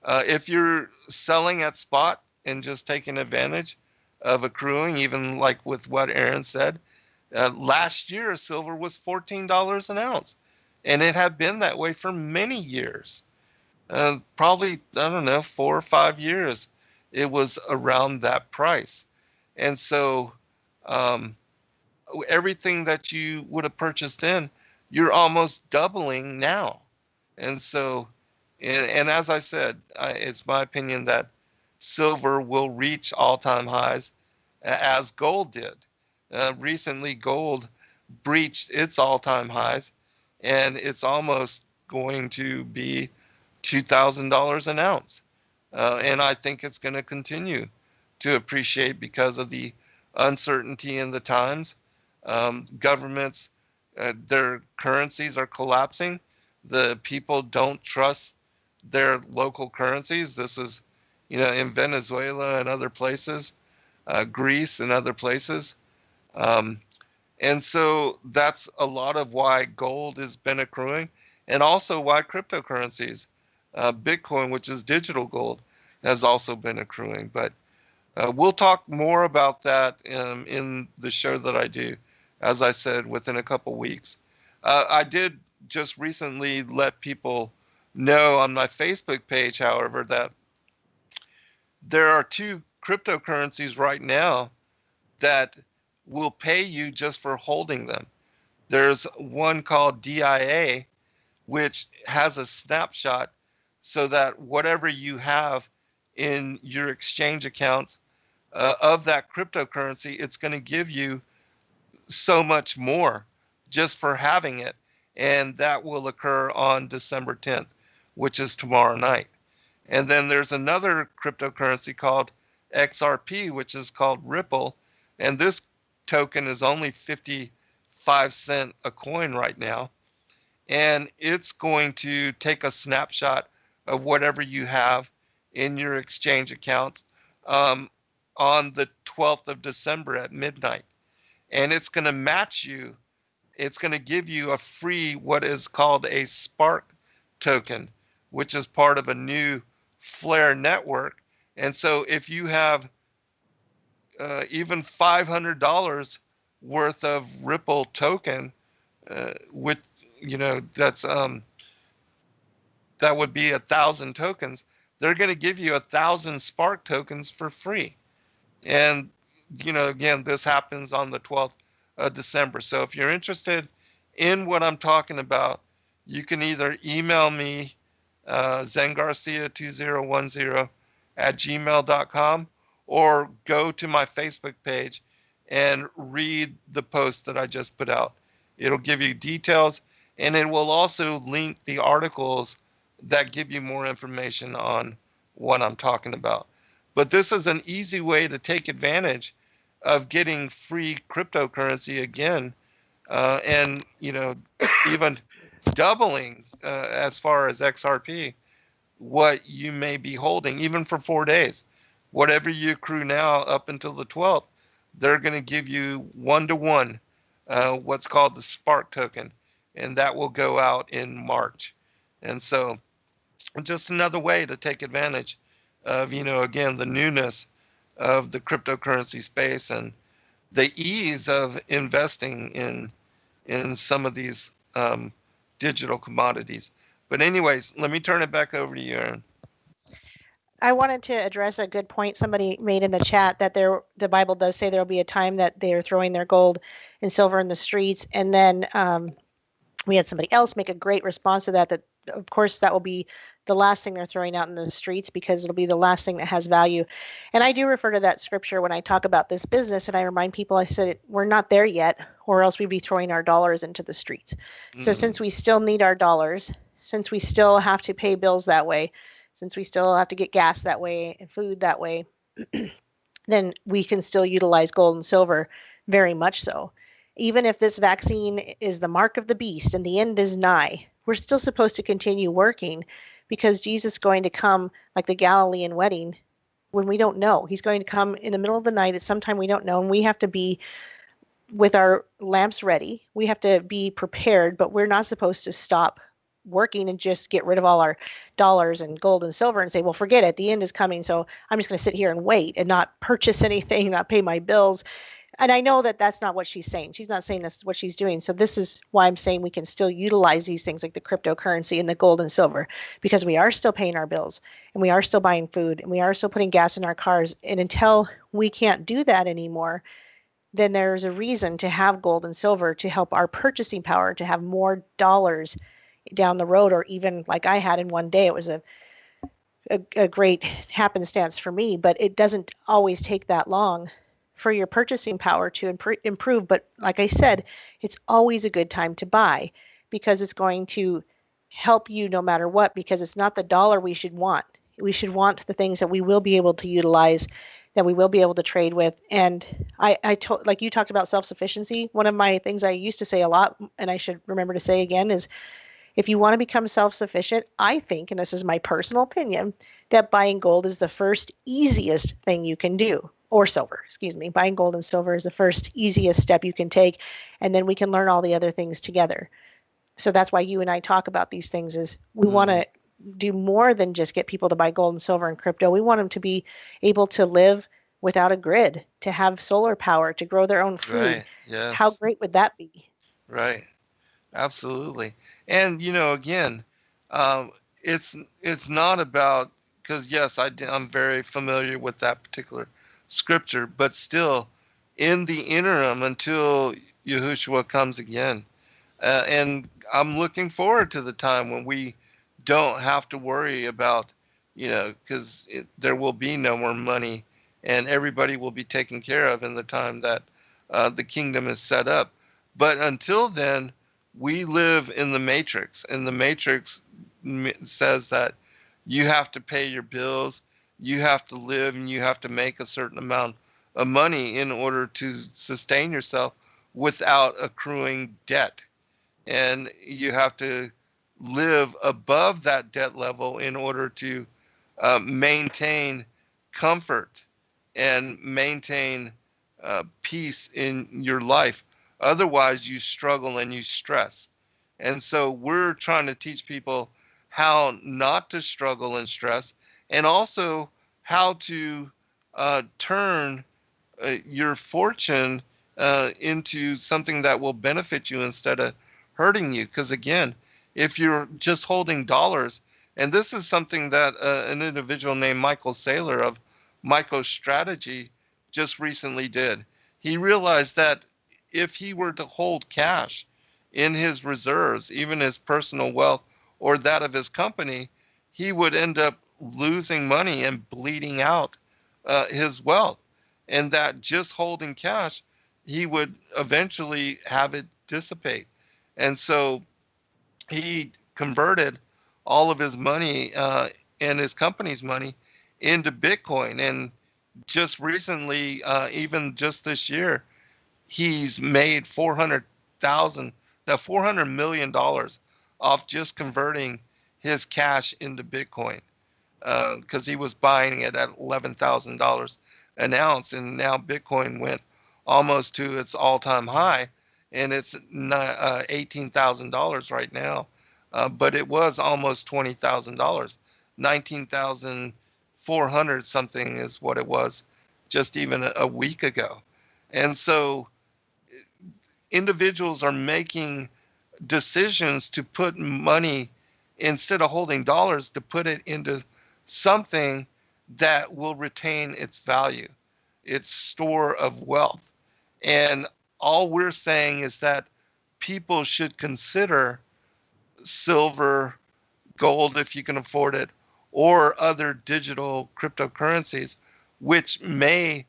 if you're selling at spot and just taking advantage of accruing, even like with what Erin said, last year silver was $14 an ounce, and it had been that way for many years. Probably, I don't know, 4 or 5 years, it was around that price. And so everything that you would have purchased then, you're almost doubling now. And so, and as I said, it's my opinion that silver will reach all-time highs as gold did. Recently, gold breached its all-time highs, and it's almost going to be $2,000 an ounce. And I think it's going to continue to appreciate because of the uncertainty in the times. Governments, their currencies are collapsing. The people don't trust their local currencies. This is, in Venezuela and other places, Greece and other places. And so that's a lot of why gold has been accruing, and also why cryptocurrencies, Bitcoin, which is digital gold, has also been accruing. But we'll talk more about that in the show that I do, as I said, within a couple weeks. I did just recently let people know on my Facebook page, however, that there are 2 cryptocurrencies right now that will pay you just for holding them. There's one called DIA, which has a snapshot so that whatever you have in your exchange accounts of that cryptocurrency, it's going to give you so much more just for having it. And that will occur on December 10th, which is tomorrow night. And then there's another cryptocurrency called XRP, which is called Ripple. And this token is only $55 5 cent a coin right now. And it's going to take a snapshot of whatever you have in your exchange accounts um, on the 12th of December at midnight. And it's going to match you. It's going to give you a free, what is called a Spark token, which is part of a new Flare network. And so if you have even $500 worth of Ripple token, with, that's that would be 1,000 tokens. They're going to give you 1,000 Spark tokens for free. And again, this happens on the 12th of December. So if you're interested in what I'm talking about, you can either email me, zengarcia2010 at gmail.com, or go to my Facebook page and read the post that I just put out. It'll give you details, and it will also link the articles that give you more information on what I'm talking about. But this is an easy way to take advantage of getting free cryptocurrency again, and even doubling, as far as XRP, what you may be holding, even for 4 days. Whatever you accrue now up until the 12th, they're going to give you 1-to-1 what's called the Spark token, and that will go out in March. And so just another way to take advantage of, again, the newness of the cryptocurrency space and the ease of investing in some of these digital commodities. But anyways, let me turn it back over to you, Erin. I wanted to address a good point somebody made in the chat, that the Bible does say there will be a time that they're throwing their gold and silver in the streets. And then we had somebody else make a great response to that of course that will be the last thing they're throwing out in the streets, because it'll be the last thing that has value. And I do refer to that scripture when I talk about this business, and I remind people, I said, we're not there yet, or else we'd be throwing our dollars into the streets. So since we still need our dollars, since we still have to pay bills that way, since we still have to get gas that way and food that way, then we can still utilize gold and silver, very much so. Even if this vaccine is the mark of the beast and the end is nigh, we're still supposed to continue working, because Jesus is going to come like the Galilean wedding when we don't know. He's going to come in the middle of the night at some time we don't know, and we have to be with our lamps ready. We have to be prepared, but we're not supposed to stop working and just get rid of all our dollars and gold and silver and say, well, forget it, the end is coming, so I'm just going to sit here and wait and not purchase anything, not pay my bills. And I know that that's not what she's saying. She's not saying that's what she's doing. So this is why I'm saying we can still utilize these things like the cryptocurrency and the gold and silver, because we are still paying our bills and we are still buying food and we are still putting gas in our cars. And until we can't do that anymore, then there's a reason to have gold and silver to help our purchasing power, to have more dollars down the road, or even like I had in one day. It was a great happenstance for me, but it doesn't always take that long for your purchasing power to improve. But like I said, it's always a good time to buy, because it's going to help you no matter what, because it's not the dollar we should want. We should want the things that we will be able to utilize, that we will be able to trade with. And like you talked about self-sufficiency. One of my things I used to say a lot, and I should remember to say again, is if you want to become self-sufficient, I think, and this is my personal opinion, that buying gold is the first easiest thing you can do. Or silver, excuse me. Buying gold and silver is the first easiest step you can take, and then we can learn all the other things together. So that's why you and I talk about these things, is we want to do more than just get people to buy gold and silver and crypto. We want them to be able to live without a grid, to have solar power, to grow their own food. Right. Yes. How great would that be? Right. Absolutely. And again, it's not about, because yes, I'm very familiar with that particular scripture, but still, in the interim, until Yahushua comes again, and I'm looking forward to the time when we don't have to worry about, because there will be no more money, and everybody will be taken care of in the time that the kingdom is set up. But until then, we live in the matrix, and the matrix says that you have to pay your bills, you have to live, and you have to make a certain amount of money in order to sustain yourself without accruing debt. And you have to live above that debt level in order to maintain comfort and maintain peace in your life. Otherwise, you struggle and you stress. And so we're trying to teach people how not to struggle and stress, and also how to turn your fortune into something that will benefit you instead of hurting you. Because again, if you're just holding dollars, and this is something that an individual named Michael Saylor of MicroStrategy just recently did. He realized that if he were to hold cash in his reserves, even his personal wealth or that of his company, he would end up losing money and bleeding out his wealth. And that just holding cash, he would eventually have it dissipate. And so he converted all of his money and his company's money into Bitcoin. And just recently, even just this year, he's made $400 million off just converting his cash into Bitcoin, because he was buying it at $11,000 an ounce, and now Bitcoin went almost to its all-time high, and it's $18,000 right now, but it was almost $20,000. 19,400 something is what it was just even a week ago. And so individuals are making decisions to put money, instead of holding dollars, to put it into something that will retain its value, its store of wealth. And all we're saying is that people should consider silver, gold if you can afford it, or other digital cryptocurrencies, which may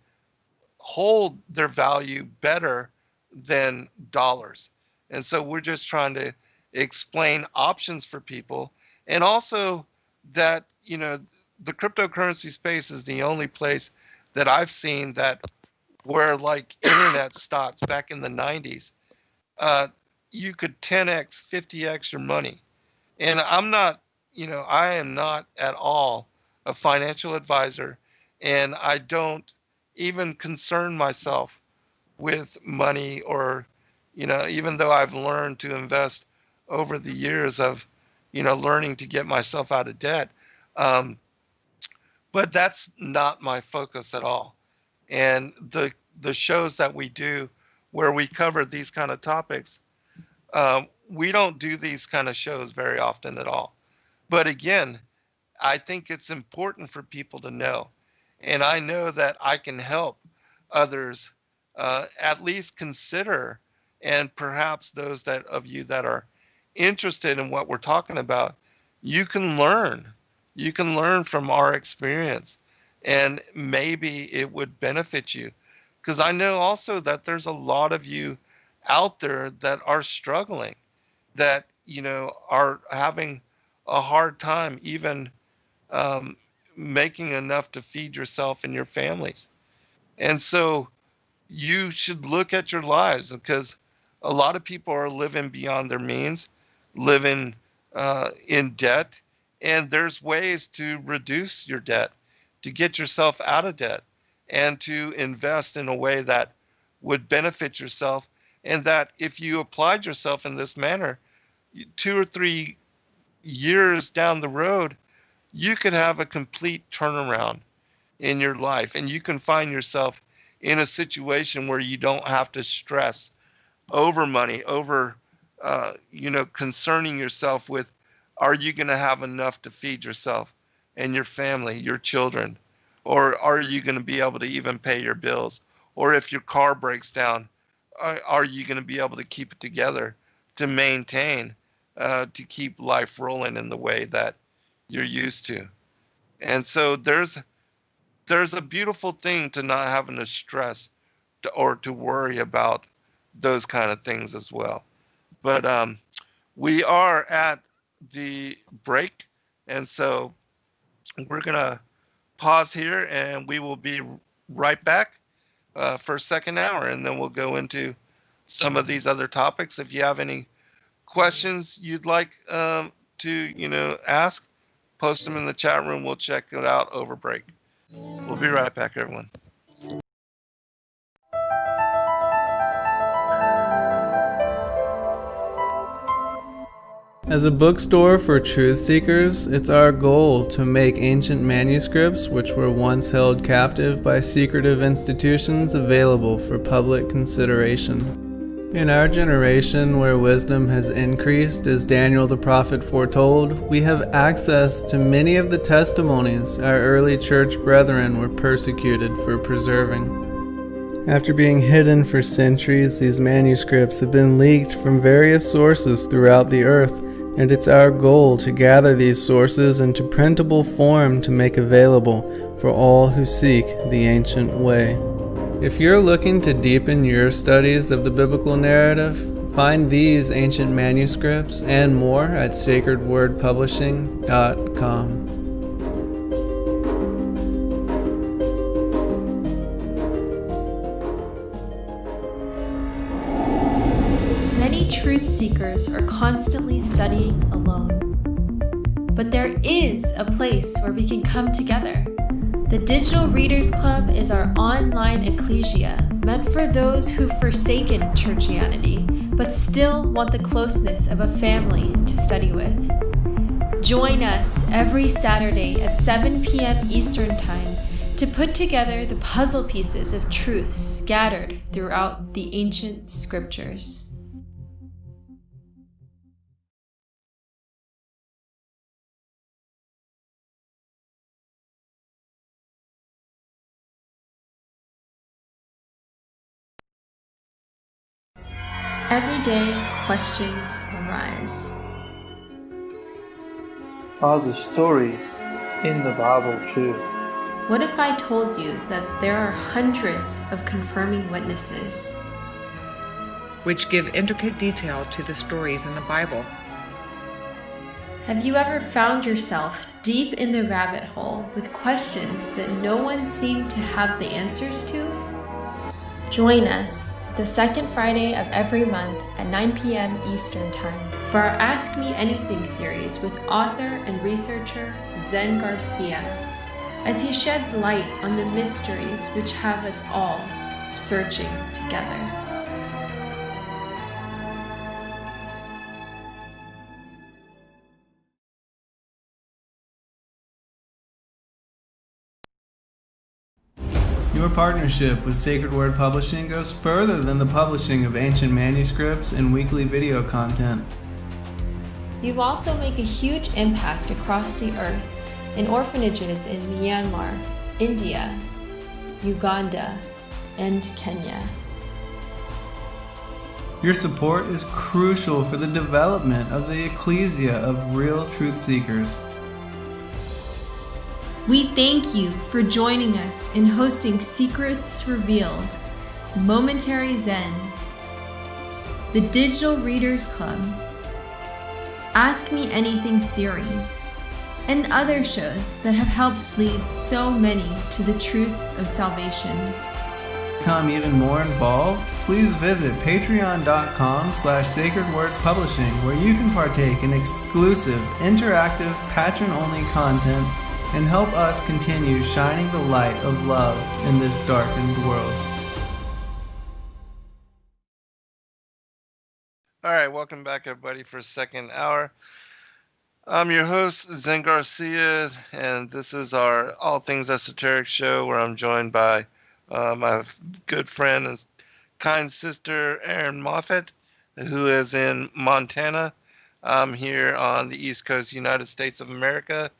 hold their value better than dollars. And so we're just trying to explain options for people. And also that, the cryptocurrency space is the only place that I've seen that where, like internet stocks back in the 90s, you could 10x, 50x your money. And I am not at all a financial advisor, and I don't even concern myself with money, or, even though I've learned to invest over the years of, learning to get myself out of debt. But that's not my focus at all. And the shows that we do where we cover these kind of topics, we don't do these kind of shows very often at all. But again, I think it's important for people to know. And I know that I can help others at least consider, and perhaps those of you that are interested in what we're talking about, you can learn. You can learn from our experience, and maybe it would benefit you. Because I know also that there's a lot of you out there that are struggling, that, are having a hard time even making enough to feed yourself and your families. And so you should look at your lives, because a lot of people are living beyond their means, living in debt. And there's ways to reduce your debt, to get yourself out of debt, and to invest in a way that would benefit yourself. And that if you applied yourself in this manner, 2 or 3 years down the road, you could have a complete turnaround in your life, and you can find yourself in a situation where you don't have to stress over money, over concerning yourself with, are you going to have enough to feed yourself and your family, your children, or are you going to be able to even pay your bills? Or if your car breaks down, are you going to be able to keep it together to maintain, to keep life rolling in the way that you're used to? And so there's a beautiful thing to not having to stress or to worry about those kind of things as well. But we are at the break, and so we're going to pause here, and we will be right back for a second hour, and then we'll go into some of these other topics. If you have any questions you'd like to ask, post them in the chat room. We'll check it out over break. We'll be right back, everyone. As a bookstore for truth seekers, it's our goal to make ancient manuscripts which were once held captive by secretive institutions available for public consideration. In our generation, where wisdom has increased as Daniel the prophet foretold, we have access to many of the testimonies our early church brethren were persecuted for preserving. After being hidden for centuries, these manuscripts have been leaked from various sources throughout the earth, and it's our goal to gather these sources into printable form to make available for all who seek the ancient way. If you're looking to deepen your studies of the biblical narrative, find these ancient manuscripts and more at sacredwordpublishing.com. Many truth seekers are constantly studying alone. But there is a place where we can come together. The Digital Readers Club is our online ecclesia meant for those who've forsaken churchianity but still want the closeness of a family to study with. Join us every Saturday at 7 p.m. Eastern Time to put together the puzzle pieces of truth scattered throughout the ancient scriptures. Every day, questions arise. Are the stories in the Bible true? What if I told you that there are hundreds of confirming witnesses? Which give intricate detail to the stories in the Bible. Have you ever found yourself deep in the rabbit hole with questions that no one seemed to have the answers to? Join us the second Friday of every month at 9 p.m. Eastern Time for our Ask Me Anything series with author and researcher Zen Garcia, as he sheds light on the mysteries which have us all searching together. Your partnership with Sacred Word Publishing goes further than the publishing of ancient manuscripts and weekly video content. You also make a huge impact across the earth in orphanages in Myanmar, India, Uganda, and Kenya. Your support is crucial for the development of the ecclesia of real truth seekers. We thank you for joining us in hosting Secrets Revealed, Momentary Zen, the Digital Readers Club, Ask Me Anything series, and other shows that have helped lead so many to the truth of salvation. To become even more involved, please visit patreon.com/sacredwordpublishing, where you can partake in exclusive, interactive, patron-only content and help us continue shining the light of love in this darkened world. All right, welcome back, everybody, for second hour. I'm your host, Zen Garcia, and this is our All Things Esoteric show, where I'm joined by my good friend and kind sister, Erin Moffett, who is in Montana. I'm here on the East Coast, United States of America,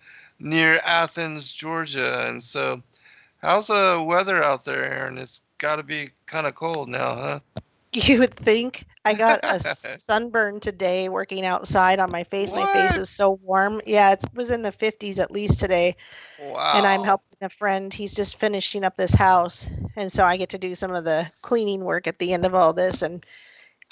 near Athens, Georgia. And so, how's the weather out there, Erin? It's got to be kind of cold now, huh? You would think. I got a sunburn today working outside on my face. What? My face is so warm. Yeah, it was in the 50s at least today. Wow. And I'm helping a friend. He's just finishing up this house. And so I get to do some of the cleaning work at the end of all this. And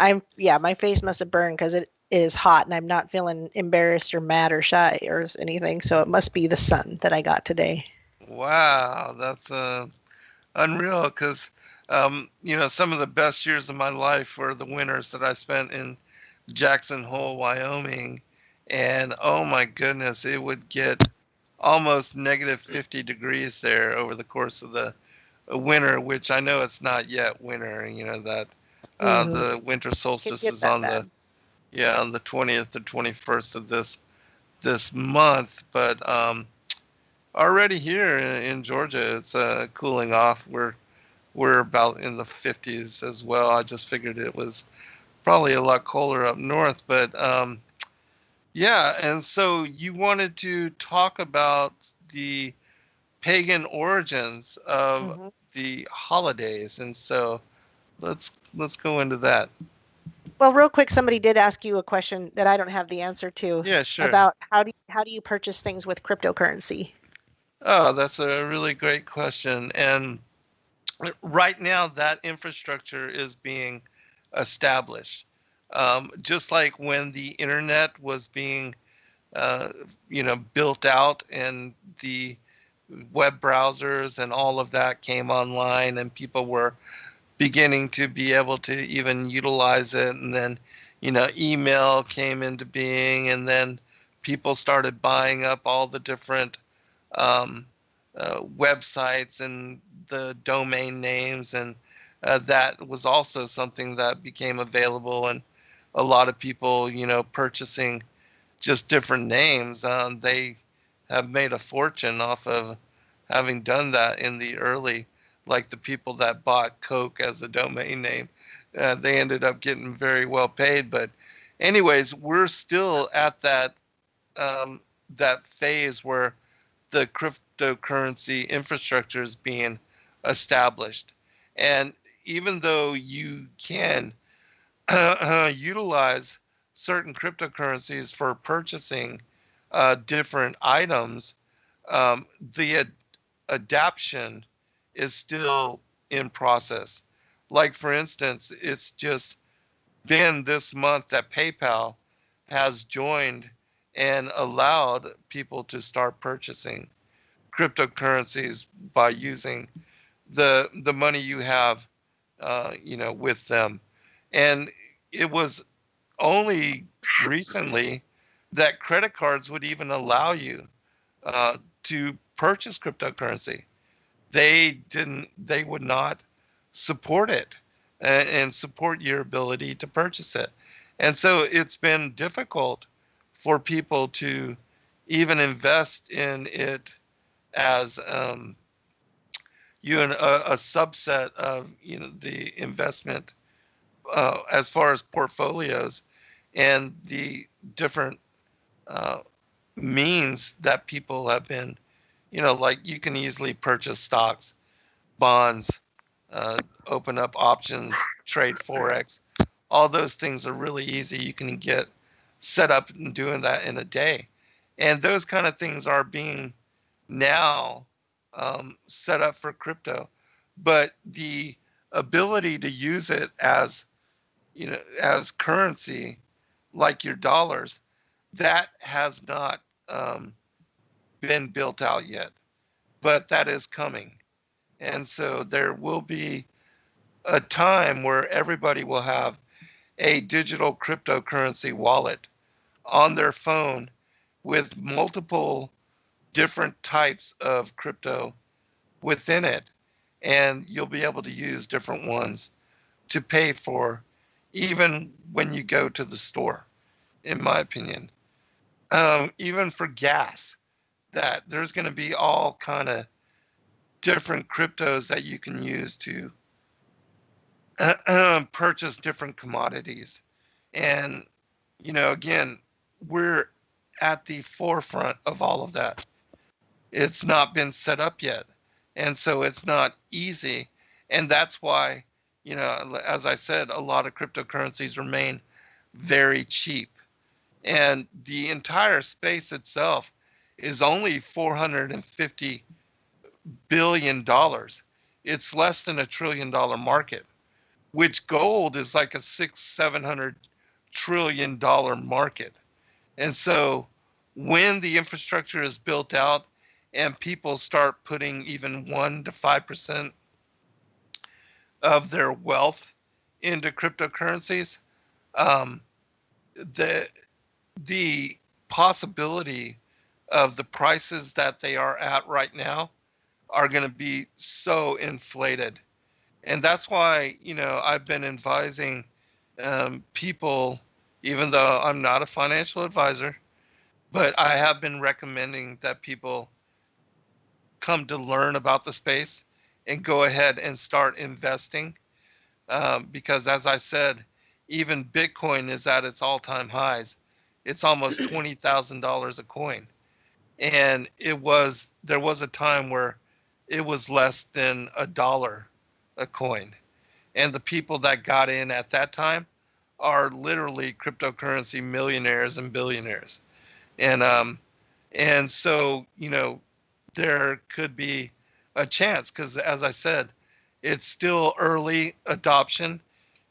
my face must have burned because it is hot and I'm not feeling embarrassed or mad or shy or anything. So it must be the sun that I got today. Wow, that's unreal, because Some of the best years of my life were the winters that I spent in Jackson Hole, Wyoming. And oh my goodness, it would get almost negative 50 degrees there over the course of the winter, which I know it's not yet winter, that the winter solstice is on the 20th or 21st of this month. But already here in Georgia, it's cooling off. We're about in the 50s as well. I just figured it was probably a lot colder up north, but yeah. And so you wanted to talk about the pagan origins of the holidays, and so let's go into that. Well, real quick, somebody did ask you a question that I don't have the answer to. Yeah, sure. About how do you purchase things with cryptocurrency? Oh, that's a really great question. And right now, that infrastructure is being established. Just like when the internet was being, built out, and the web browsers and all of that came online, and people were beginning to be able to even utilize it. And then, email came into being, and then people started buying up all the different websites and the domain names. And that was also something that became available. And a lot of people, purchasing just different names, they have made a fortune off of having done that in the early, like the people that bought Coke as a domain name. They ended up getting very well paid. But anyways, we're still at that phase where the cryptocurrency infrastructure is being established. And even though you can utilize certain cryptocurrencies for purchasing different items, the adaption is still in process. Like, for instance, it's just been this month that PayPal has joined and allowed people to start purchasing cryptocurrencies by using the money you have, with them. And it was only recently that credit cards would even allow you to purchase cryptocurrency. They would not support it and support your ability to purchase it. And so it's been difficult for people to even invest in it as a subset of the investment as far as portfolios and the different means that people have been, like you can easily purchase stocks, bonds, open up options, trade Forex. All those things are really easy. You can get set up and doing that in a day. And those kind of things are being now set up for crypto. But the ability to use it as, as currency, like your dollars, that has not been built out yet. But that is coming. And so there will be a time where everybody will have a digital cryptocurrency wallet on their phone with multiple different types of crypto within it. And you'll be able to use different ones to pay for, even when you go to the store, in my opinion. Even for gas, that there's going to be all kind of different cryptos that you can use to purchase different commodities. And, again, we're at the forefront of all of that. It's not been set up yet. And so it's not easy. And that's why, as I said, a lot of cryptocurrencies remain very cheap. And the entire space itself is only $450 billion. It's less than $1 trillion market, which gold is like a $600-700 trillion market. And so when the infrastructure is built out and people start putting even 1 to 5% of their wealth into cryptocurrencies, um, the the possibility of the prices that they are at right now are going to be so inflated. And that's why, I've been advising people, even though I'm not a financial advisor, but I have been recommending that people come to learn about the space and go ahead and start investing. Because as I said, even Bitcoin is at its all-time highs. It's almost $20,000 a coin. And there was a time where it was less than $1 a coin. And the people that got in at that time are literally cryptocurrency millionaires and billionaires. And so, there could be a chance, because as I said, it's still early adoption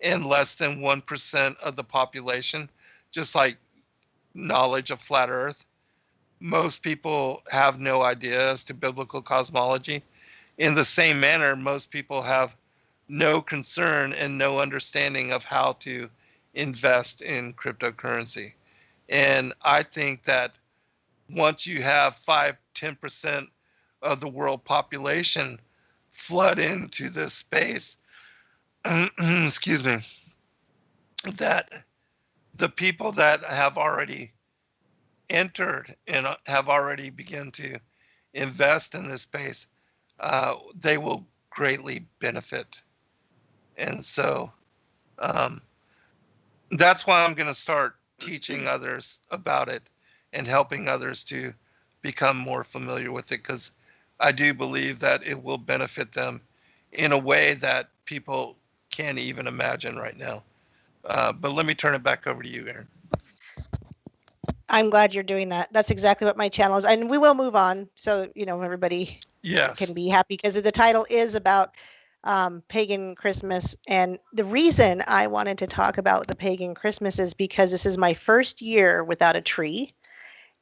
and less than 1% of the population, just like knowledge of flat earth. Most people have no idea as to biblical cosmology. In the same manner, most people have no concern and no understanding of how to invest in cryptocurrency. And I think that once you have 5-10% of the world population flood into this space, excuse me, that the people that have already entered and have already begun to invest in this space, they will greatly benefit. And so that's why I'm going to start teaching others about it and helping others to become more familiar with it, because I do believe that it will benefit them in a way that people can't even imagine right now. But let me turn it back over to you, Erin. I'm glad you're doing that. That's exactly what my channel is. And we will move on so, everybody can be happy, because the title is about pagan Christmas. And the reason I wanted to talk about the pagan Christmas is because this is my first year without a tree.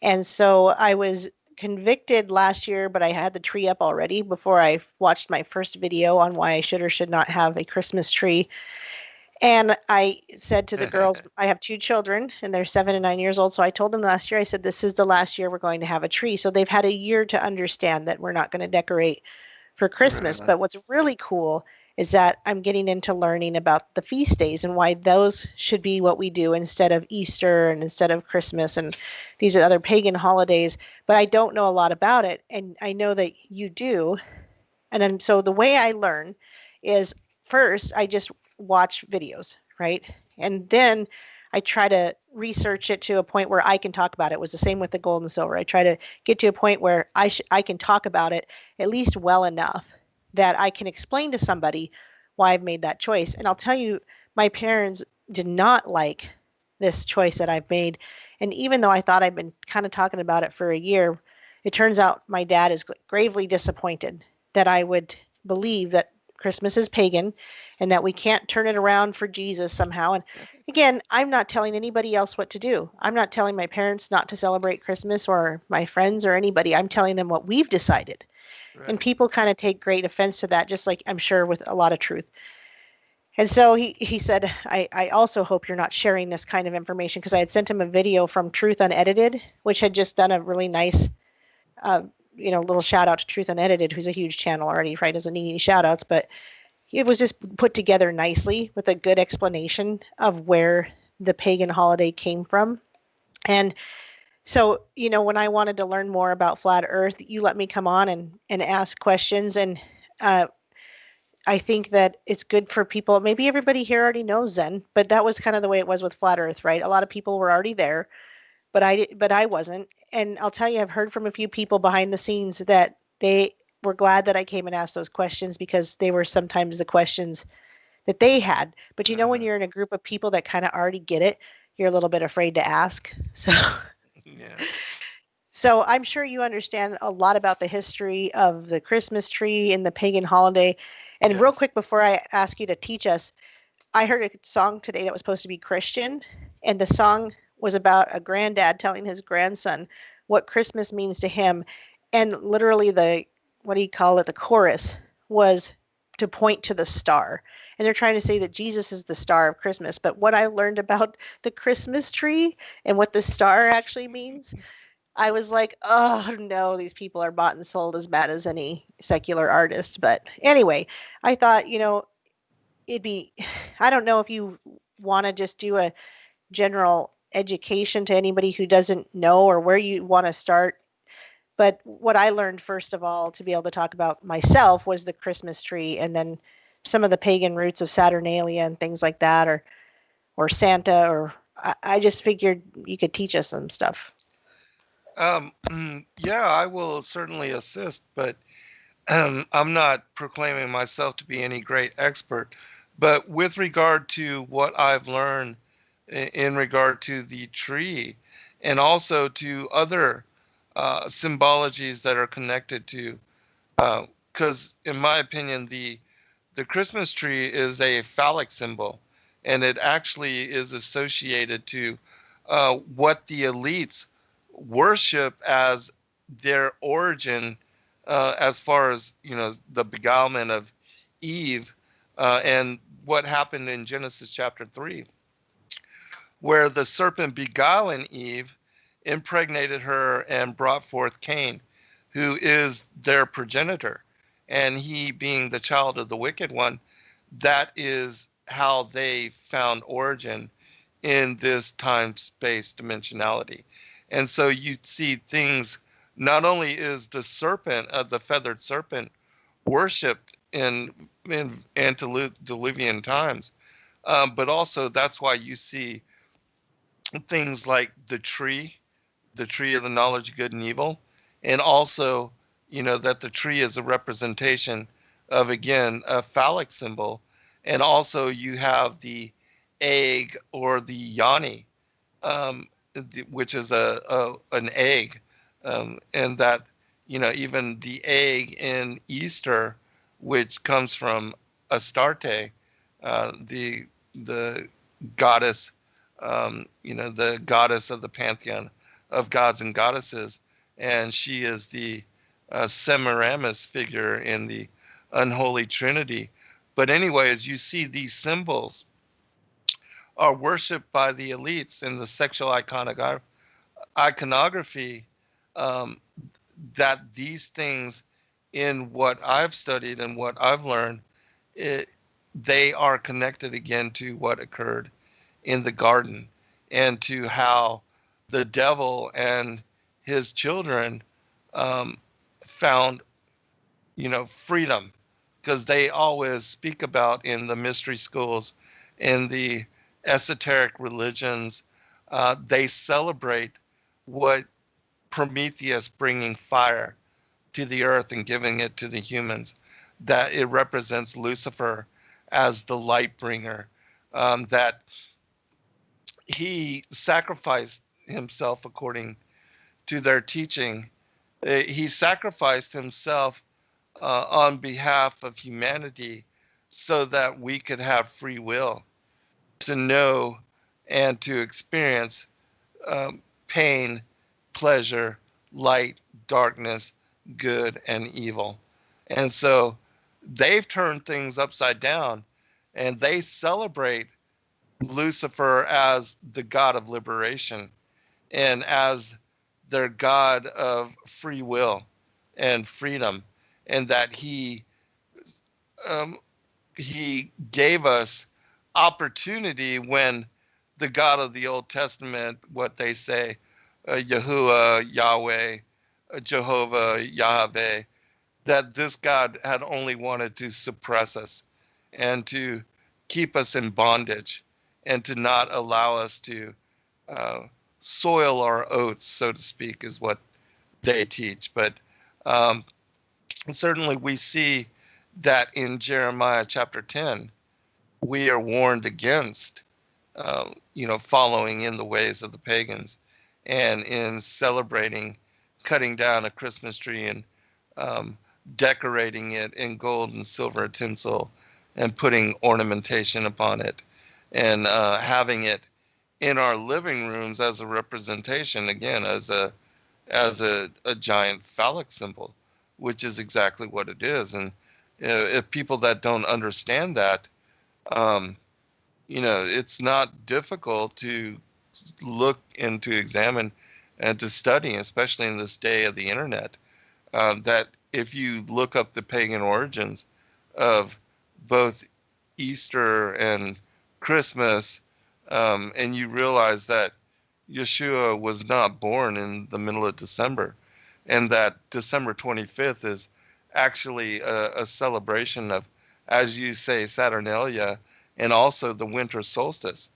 And so I was convicted last year, but I had the tree up already before I watched my first video on why I should or should not have a Christmas tree. And I said to the girls, I have 2 children and they're 7 and 9 years old. So I told them last year, I said, this is the last year we're going to have a tree. So they've had a year to understand that we're not going to decorate for Christmas. But what's really cool is that I'm getting into learning about the feast days and why those should be what we do instead of Easter and instead of Christmas and these are other pagan holidays. But I don't know a lot about it. And I know that you do. And then, so the way I learn is first, I just watch videos, right? And then I try to research it to a point where I can talk about it. It was the same with the gold and silver. I try to get to a point where I can talk about it at least well enough that I can explain to somebody why I've made that choice. And I'll tell you, my parents did not like this choice that I've made. And even though I thought I'd been kind of talking about it for a year, it turns out my dad is gravely disappointed that I would believe that Christmas is pagan and that we can't turn it around for Jesus somehow. And again, I'm not telling anybody else what to do. I'm not telling my parents not to celebrate Christmas or my friends or anybody. I'm telling them what we've decided. Right. And people kind of take great offense to that, just like I'm sure with a lot of truth. And so he said, I also hope you're not sharing this kind of information, because I had sent him a video from Truth Unedited, which had just done a really nice little shout out to Truth Unedited, who's a huge channel already, right? Doesn't need any shout outs, but it was just put together nicely with a good explanation of where the pagan holiday came from. And so, when I wanted to learn more about flat earth, you let me come on and ask questions. And I think that it's good for people. Maybe everybody here already knows Zen, but that was kind of the way it was with flat earth, right? A lot of people were already there, but I wasn't. And I'll tell you, I've heard from a few people behind the scenes that they were glad that I came and asked those questions, because they were sometimes the questions that they had. But when you're in a group of people that kind of already get it, you're a little bit afraid to ask. So, So I'm sure you understand a lot about the history of the Christmas tree and the pagan holiday. And real quick, before I ask you to teach us, I heard a song today that was supposed to be Christian, and the song was about a granddad telling his grandson what Christmas means to him. And literally the chorus was to point to the star. and they're trying to say that Jesus is the star of Christmas. But what I learned about the Christmas tree and what the star actually means, I was like, oh no, these people are bought and sold as bad as any secular artist. But anyway, I thought, it'd be, I don't know if you want to just do a general education to anybody who doesn't know or where you want to start. But what I learned, first of all, to be able to talk about myself was the Christmas tree, and then some of the pagan roots of Saturnalia and things like that, or Santa, or I just figured you could teach us some stuff. Yeah, I will certainly assist, but I'm not proclaiming myself to be any great expert. But with regard to what I've learned in regard to the tree, and also to other symbologies that are connected to, because in my opinion, the Christmas tree is a phallic symbol, and it actually is associated to what the elites worship as their origin, as far as the beguilement of Eve, and what happened in Genesis chapter 3, where the serpent beguiling Eve impregnated her and brought forth Cain, who is their progenitor, and he being the child of the wicked one. That is how they found origin in this time-space dimensionality. And so you see things, not only is the serpent, the feathered serpent, worshipped in antediluvian times, but also that's why you see things like the tree of the knowledge of good and evil, and also, that the tree is a representation of, again, a phallic symbol, and also you have the egg or the yoni, which is an egg, and that even the egg in Easter, which comes from Astarte, the goddess, the goddess of the pantheon of gods and goddesses, and she is the Semiramis figure in the unholy trinity. But anyways, you see these symbols are worshipped by the elites in the sexual iconography, that these things, in what I've studied and what I've learned, they are connected again to what occurred in the garden, and to how the devil and his children found freedom, because they always speak about in the mystery schools, in the esoteric religions, they celebrate what Prometheus bringing fire to the earth and giving it to the humans, that it represents Lucifer as the light bringer, that he sacrificed himself according to their teaching. He sacrificed himself on behalf of humanity, so that we could have free will to know and to experience pain, pleasure, light, darkness, good, and evil. And so they've turned things upside down, and they celebrate Lucifer as the god of liberation and as their god of free will and freedom, and that he gave us opportunity when the God of the Old Testament, what they say, Yahuwah, Yahweh, Jehovah, Yahweh, that this God had only wanted to suppress us and to keep us in bondage and to not allow us to soil our oats, so to speak, is what they teach. But certainly we see that in Jeremiah chapter 10, we are warned against, following in the ways of the pagans, and in celebrating, cutting down a Christmas tree and decorating it in gold and silver tinsel and putting ornamentation upon it, and having it in our living rooms as a representation, again, as a giant phallic symbol, which is exactly what it is. And if people that don't understand that, Um, it's not difficult to look and to examine and to study, especially in this day of the internet, that if you look up the pagan origins of both Easter and Christmas, and you realize that Yeshua was not born in the middle of December, and that December 25th is actually a celebration of, as you say, Saturnalia, and also the winter solstice,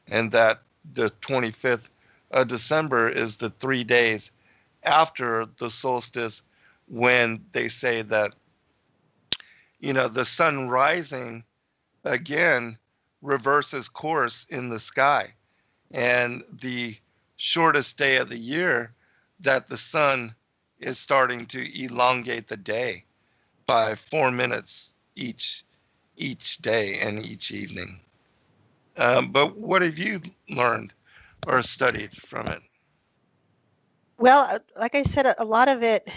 and that the 25th of December is the 3 days after the solstice, when they say that, the sun rising again reverses course in the sky, and the shortest day of the year, that the sun is starting to elongate the day by 4 minutes each day and each evening. But what have you learned or studied from it? Well, like I said, a lot of it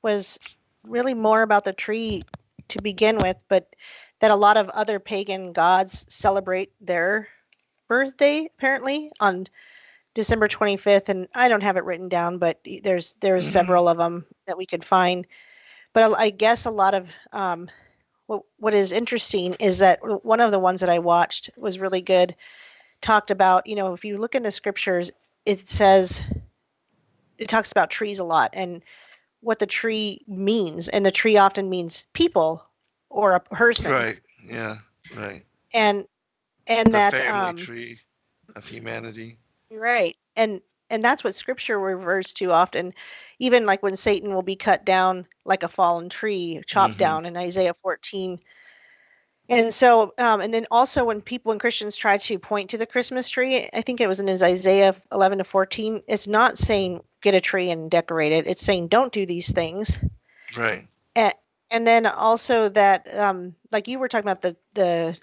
was really more about the tree to begin with, but that a lot of other pagan gods celebrate their birthday apparently on December 25th, and I don't have it written down, but there's several of them that we could find. But I guess a lot of what is interesting is that one of the ones that I watched was really good. Talked about, if you look in the scriptures, it talks about trees a lot and what the tree means, and the tree often means people or a person. Right. Yeah. Right. And The that family tree of humanity. right. And that's what scripture refers to often, even like when Satan will be cut down like a fallen tree, chopped down in Isaiah 14. And so, and then also when Christians try to point to the Christmas tree, I think it was in Isaiah 11 to 14, it's not saying get a tree and decorate it. It's saying don't do these things. Right. And then also that, like you were talking about the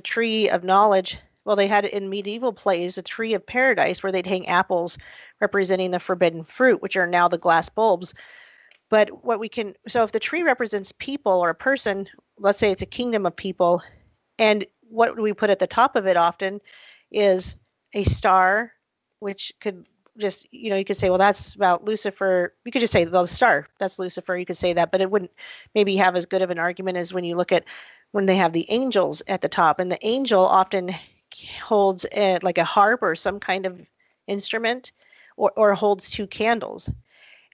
tree of knowledge. Well, they had it in medieval plays, the tree of paradise, where they'd hang apples representing the forbidden fruit, which are now the glass bulbs. But so if the tree represents people or a person, let's say it's a kingdom of people, and what we put at the top of it often is a star, which could just, you could say, well, that's about Lucifer. You could just say the star, that's Lucifer. You could say that, but it wouldn't maybe have as good of an argument as when you look at when they have the angels at the top, and the angel often holds like a harp or some kind of instrument, or holds two candles.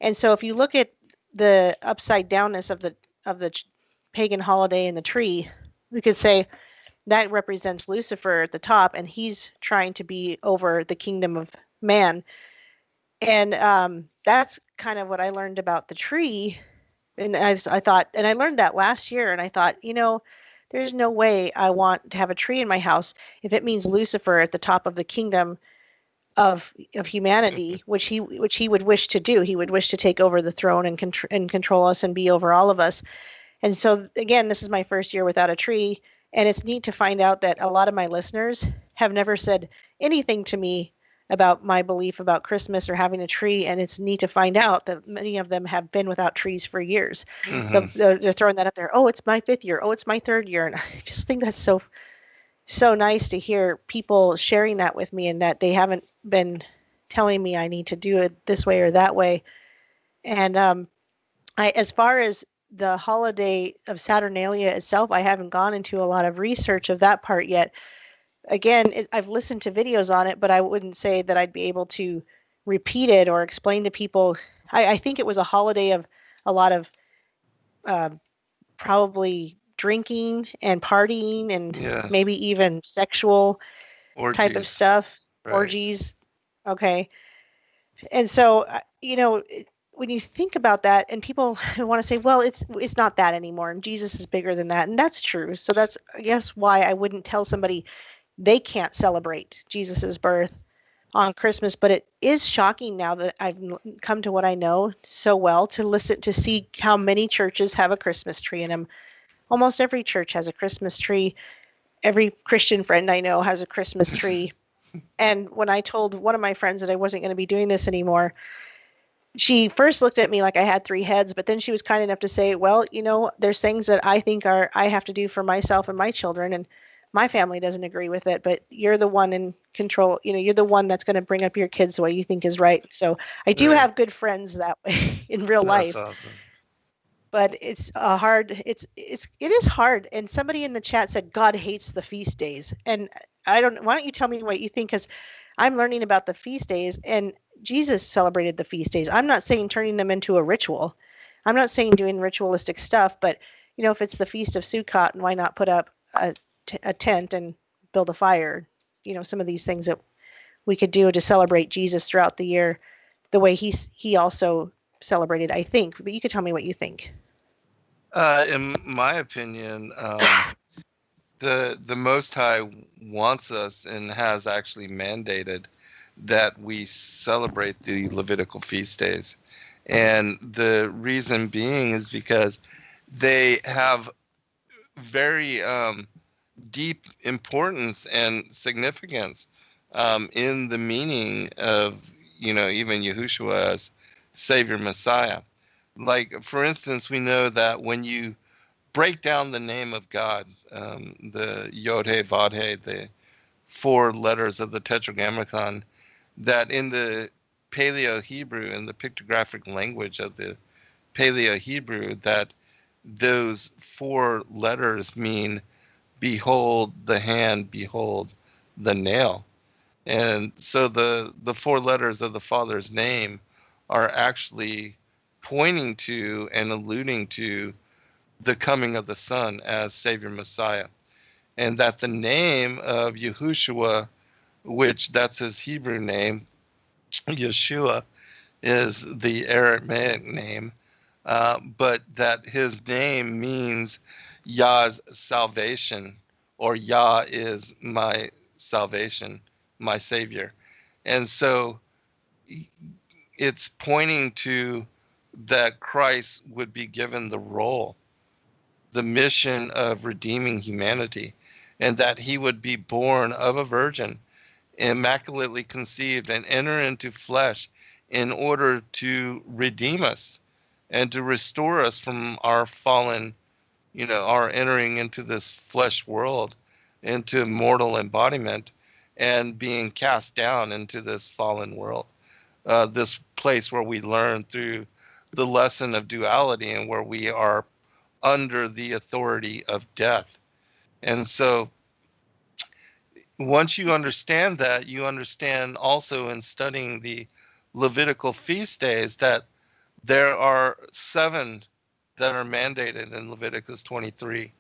And so if you look at the upside downness of the pagan holiday and the tree, we could say that represents Lucifer at the top, and he's trying to be over the kingdom of man. And that's kind of what I learned about the tree. And I thought, and I learned that last year, and I thought, there's no way I want to have a tree in my house if it means Lucifer at the top of the kingdom of humanity, which he would wish to do. He would wish to take over the throne and control us and be over all of us. And so again, this is my first year without a tree, and it's neat to find out that a lot of my listeners have never said anything to me about my belief about Christmas or having a tree, and it's neat to find out that many of them have been without trees for years. So they're throwing that out there. Oh, it's my 5th year. Oh, it's my 3rd year. And I just think that's so nice to hear people sharing that with me, and that they haven't been telling me I need to do it this way or that way. And as far as the holiday of Saturnalia itself, I haven't gone into a lot of research of that part yet. Again, I've listened to videos on it, but I wouldn't say that I'd be able to repeat it or explain to people. I think it was a holiday of a lot of probably drinking and partying and maybe even sexual type of stuff, orgies. Okay. And so, when you think about that, and people want to say, well, it's not that anymore, and Jesus is bigger than that. And that's true. So that's, I guess, why I wouldn't tell somebody they can't celebrate Jesus's birth on Christmas. But it is shocking now that I've come to what I know so well to see how many churches have a Christmas tree in them. Almost every church has a Christmas tree. Every Christian friend I know has a Christmas tree. And when I told one of my friends that I wasn't going to be doing this anymore, she first looked at me like I had 3 heads, but then she was kind enough to say, well, there's things that I think I have to do for myself and my children. And my family doesn't agree with it, but you're the one in control. You're the one that's going to bring up your kids the way you think is right. So I do Right. have good friends that way in real That's life. awesome. But it's it is hard. And somebody in the chat said God hates the feast days, and why don't you tell me what you think? Because I'm learning about the feast days, and Jesus celebrated the feast days. I'm not saying turning them into a ritual. I'm not saying doing ritualistic stuff, but if it's the Feast of Sukkot, why not put up a tent and build a fire? Some of these things that we could do to celebrate Jesus throughout the year, the way he also celebrated, I think. But you could tell me what you think. In my opinion, the Most High wants us and has actually mandated that we celebrate the Levitical feast days. And the reason being is because they have very deep importance and significance in the meaning of, even Yahushua as Savior Messiah. Like, for instance, we know that when you break down the name of God, the Yod-He, Vod-He, the 4 letters of the Tetragrammaton, that in the Paleo-Hebrew, in the pictographic language of the Paleo-Hebrew, that those 4 letters mean behold the hand, behold the nail. And so the 4 letters of the Father's name are actually pointing to and alluding to the coming of the Son as Savior Messiah. And that the name of Yahushua, which that's his Hebrew name, Yeshua, is the Aramaic name, but that his name means Yah's salvation, or Yah is my salvation, my Savior. And so it's pointing to that Christ would be given the role, the mission of redeeming humanity, and that he would be born of a virgin, immaculately conceived, and enter into flesh in order to redeem us and to restore us from our fallen, our entering into this flesh world, into mortal embodiment, and being cast down into this fallen world, this place where we learn through the lesson of duality and where we are under the authority of death. And so once you understand that, you understand also in studying the Levitical feast days that there are 7 that are mandated in Leviticus 23.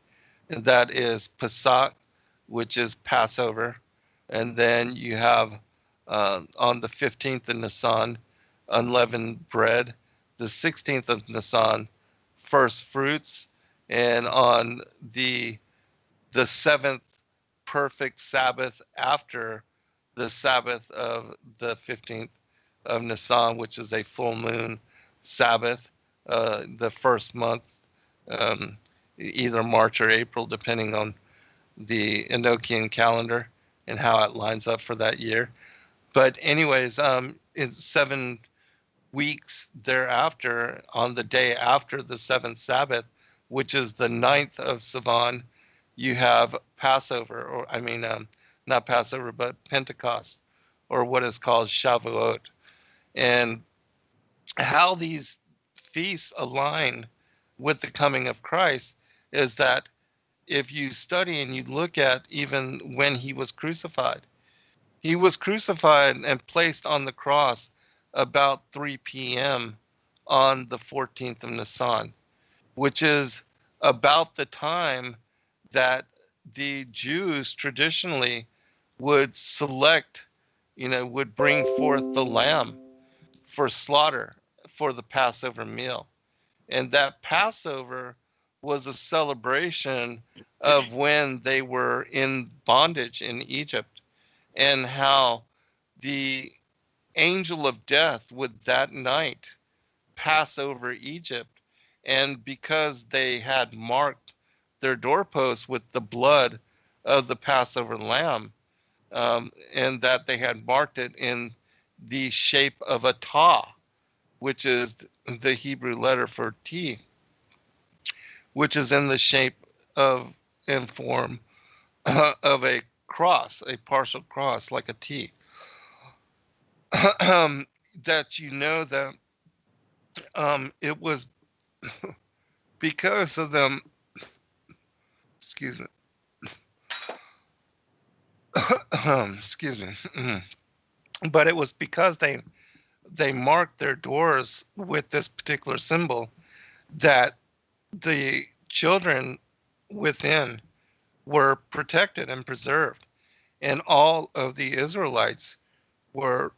And that is Pesach, which is Passover. And then you have on the 15th of Nisan, unleavened bread. The 16th of Nisan, first fruits. And on the 7th perfect Sabbath after the Sabbath of the 15th of Nisan, which is a full moon Sabbath, the first month, either March or April, depending on the Enochian calendar and how it lines up for that year. But anyways, in 7 weeks thereafter, on the day after the 7th Sabbath, which is the 9th of Sivan, you have Passover, or not Passover, but Pentecost, or what is called Shavuot. And how these feasts align with the coming of Christ is that if you study and you look at even when he was crucified and placed on the cross about 3 p.m. on the 14th of Nisan, which is about the time that the Jews traditionally would select, would bring forth the lamb for slaughter for the Passover meal. And that Passover was a celebration of when they were in bondage in Egypt, and how the angel of death would that night pass over Egypt. And because they had marked their doorposts with the blood of the Passover lamb, and that they had marked it in the shape of a tah, which is the Hebrew letter for T, which is in the shape of and form of a cross, a partial cross, like a T. That you know that it was because of them, excuse me, excuse me, but it was because they marked their doors with this particular symbol that the children within were protected and preserved, and all of the Israelites were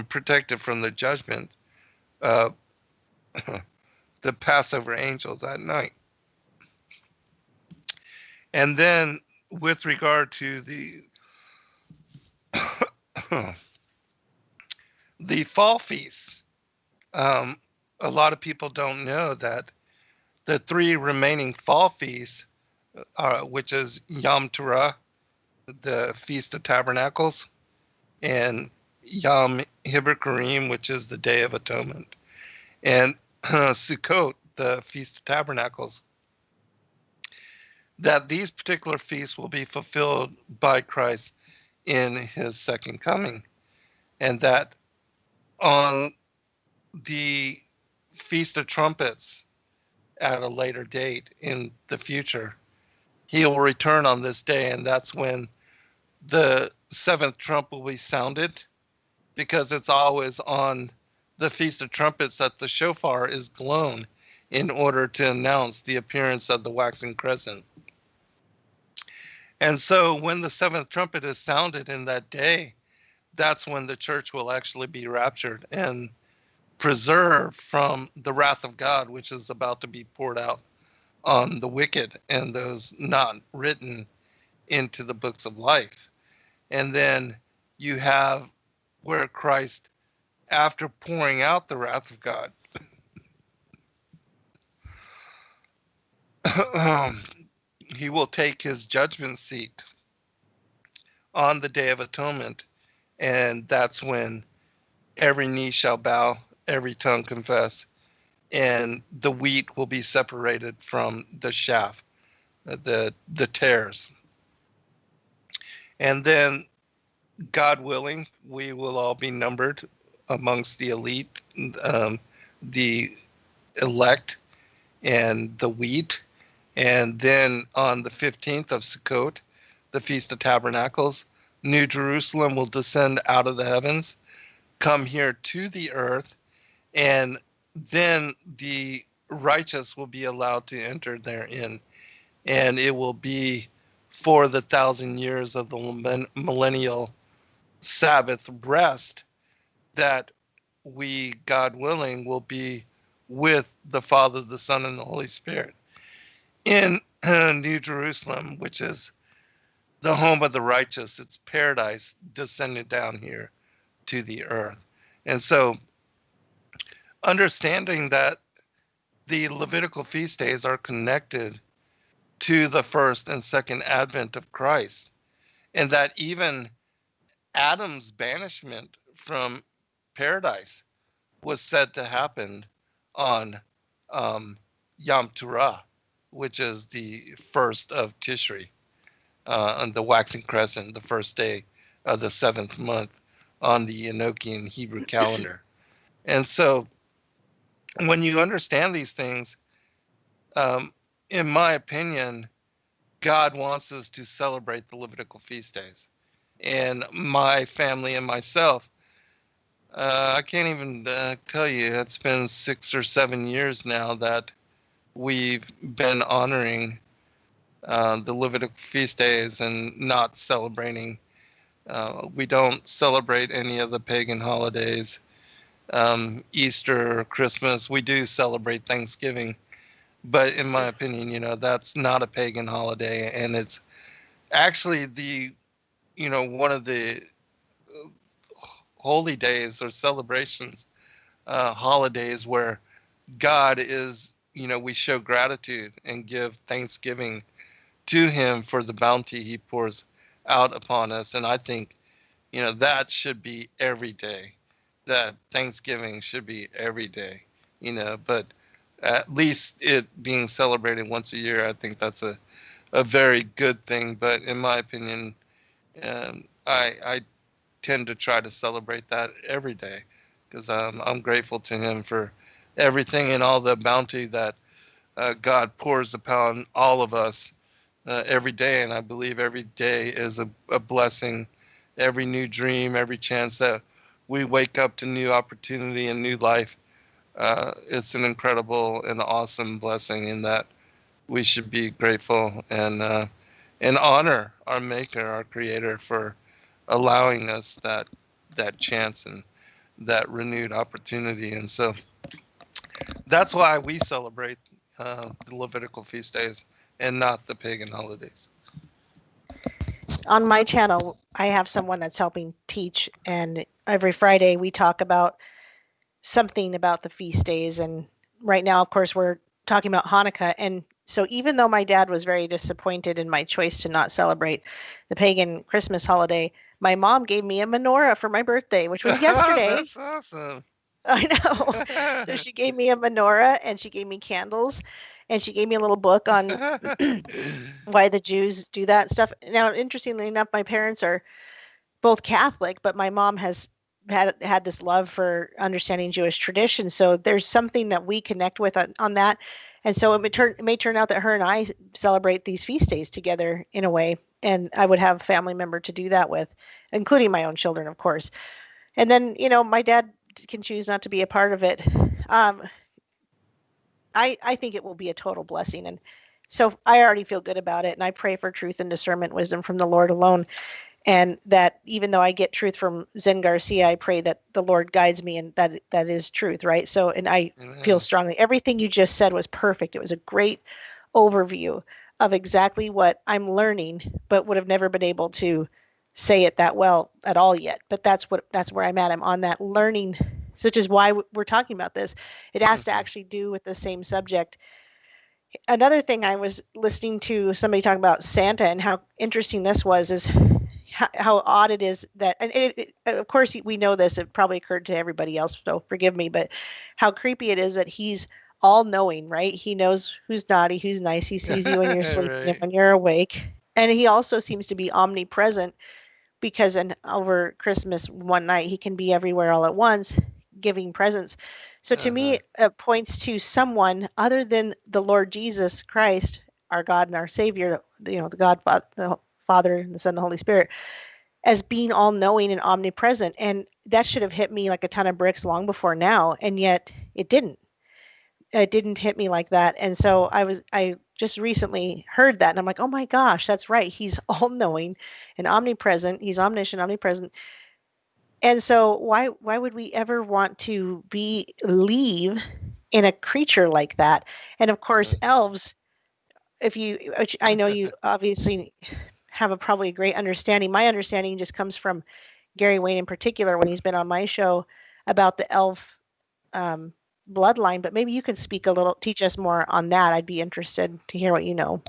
protected from the judgment of the Passover angel that night. And then with regard to the fall feasts, a lot of people don't know that the three remaining fall feasts, which is Yom Teruah, the Feast of Tabernacles, and Yom Hibberkarim, which is the Day of Atonement, and Sukkot, the Feast of Tabernacles, that these particular feasts will be fulfilled by Christ in his second coming, and that on the Feast of Trumpets at a later date in the future, he will return on this day, and that's when the seventh trump will be sounded, because it's always on the Feast of Trumpets that the shofar is blown in order to announce the appearance of the waxing crescent. And so when the seventh trumpet is sounded in that day, that's when the church will actually be raptured and preserved from the wrath of God, which is about to be poured out on the wicked and those not written into the books of life. And then you have where Christ, after pouring out the wrath of God, he will take his judgment seat on the Day of Atonement, and that's when every knee shall bow, every tongue confess, and the wheat will be separated from the chaff, the tares. And then, God willing, we will all be numbered amongst the elite, the elect, and the wheat. And then on the 15th of Sukkot, the Feast of Tabernacles, New Jerusalem will descend out of the heavens, come here to the earth, and then the righteous will be allowed to enter therein. And it will be for the 1,000 years of the millennial Sabbath rest that we, God willing, will be with the Father, the Son, and the Holy Spirit in New Jerusalem, which is the home of the righteous. It's paradise descended down here to the earth. And so understanding that the Levitical feast days are connected to the first and second advent of Christ, and that even Adam's banishment from paradise was said to happen on Yom Teruah, which is the first of Tishri, on the waxing crescent, the first day of the seventh month on the Enochian Hebrew calendar. And so when you understand these things, in my opinion, God wants us to celebrate the Levitical feast days. And my family and myself, I can't even tell you, it's been 6 or 7 years now that we've been honoring the Levitical feast days and not celebrating. We don't celebrate any of the pagan holidays, Easter or Christmas. We do celebrate Thanksgiving, but in my opinion, that's not a pagan holiday, and it's actually one of the holy days or celebrations, holidays where God is, we show gratitude and give thanksgiving to him for the bounty he pours out upon us. And I think, that should be every day. That Thanksgiving should be every day, but at least it being celebrated once a year, I think that's a very good thing. But in my opinion, I tend to try to celebrate that every day, because I'm grateful to him for everything and all the bounty that God pours upon all of us every day. And I believe every day is a blessing. Every new dream, every chance that we wake up to new opportunity and new life, it's an incredible and awesome blessing, in that we should be grateful and honor our Maker, our Creator, for allowing us that chance and that renewed opportunity. And so that's why we celebrate the Levitical feast days and not the pagan holidays. On my channel, I have someone that's helping teach, and every Friday we talk about something about the feast days. And right now, of course, we're talking about Hanukkah. And so even though my dad was very disappointed in my choice to not celebrate the pagan Christmas holiday, my mom gave me a menorah for my birthday, which was yesterday. That's awesome. I know. So she gave me a menorah, and she gave me candles, and she gave me a little book on why the Jews do that stuff. Now, interestingly enough, my parents are both Catholic, but my mom has had this love for understanding Jewish tradition. So there's something that we connect with on that. And so it may turn out that her and I celebrate these feast days together in a way. And I would have a family member to do that with, including my own children, of course. And then, my dad can choose not to be a part of it. I think it will be a total blessing. And so I already feel good about it. And I pray for truth and discernment, wisdom from the Lord alone. And that even though I get truth from Zen Garcia, I pray that the Lord guides me, and that is truth, right? So, and I feel strongly. Everything you just said was perfect. It was a great overview of exactly what I'm learning, but would have never been able to say it that well at all yet. But that's where I'm at. I'm on that learning, which is why we're talking about this. It has to actually do with the same subject. Another thing, I was listening to somebody talk about Santa, and how interesting this was, is how odd it is that, and of course we know this, it probably occurred to everybody else, so forgive me, but how creepy it is that he's all knowing, right? He knows who's naughty, who's nice. He sees you when you're sleeping and when you're awake. And he also seems to be omnipresent, because over Christmas one night, he can be everywhere all at once, giving presents. So to me, it points to someone other than the Lord Jesus Christ, our God and our Savior, the God, the Father, and the Son, and the Holy Spirit, as being all-knowing and omnipresent. And that should have hit me like a ton of bricks long before now, and yet it didn't. It didn't hit me like that. And so I just recently heard that, and I'm like, oh my gosh, that's right. He's all-knowing and omnipresent. He's omniscient, omnipresent. And so why would we ever want to believe in a creature like that? And of course, elves, which I know you obviously have probably a great understanding. My understanding just comes from Gary Wayne in particular, when he's been on my show about the elf bloodline. But maybe you can teach us more on that. I'd be interested to hear what you know.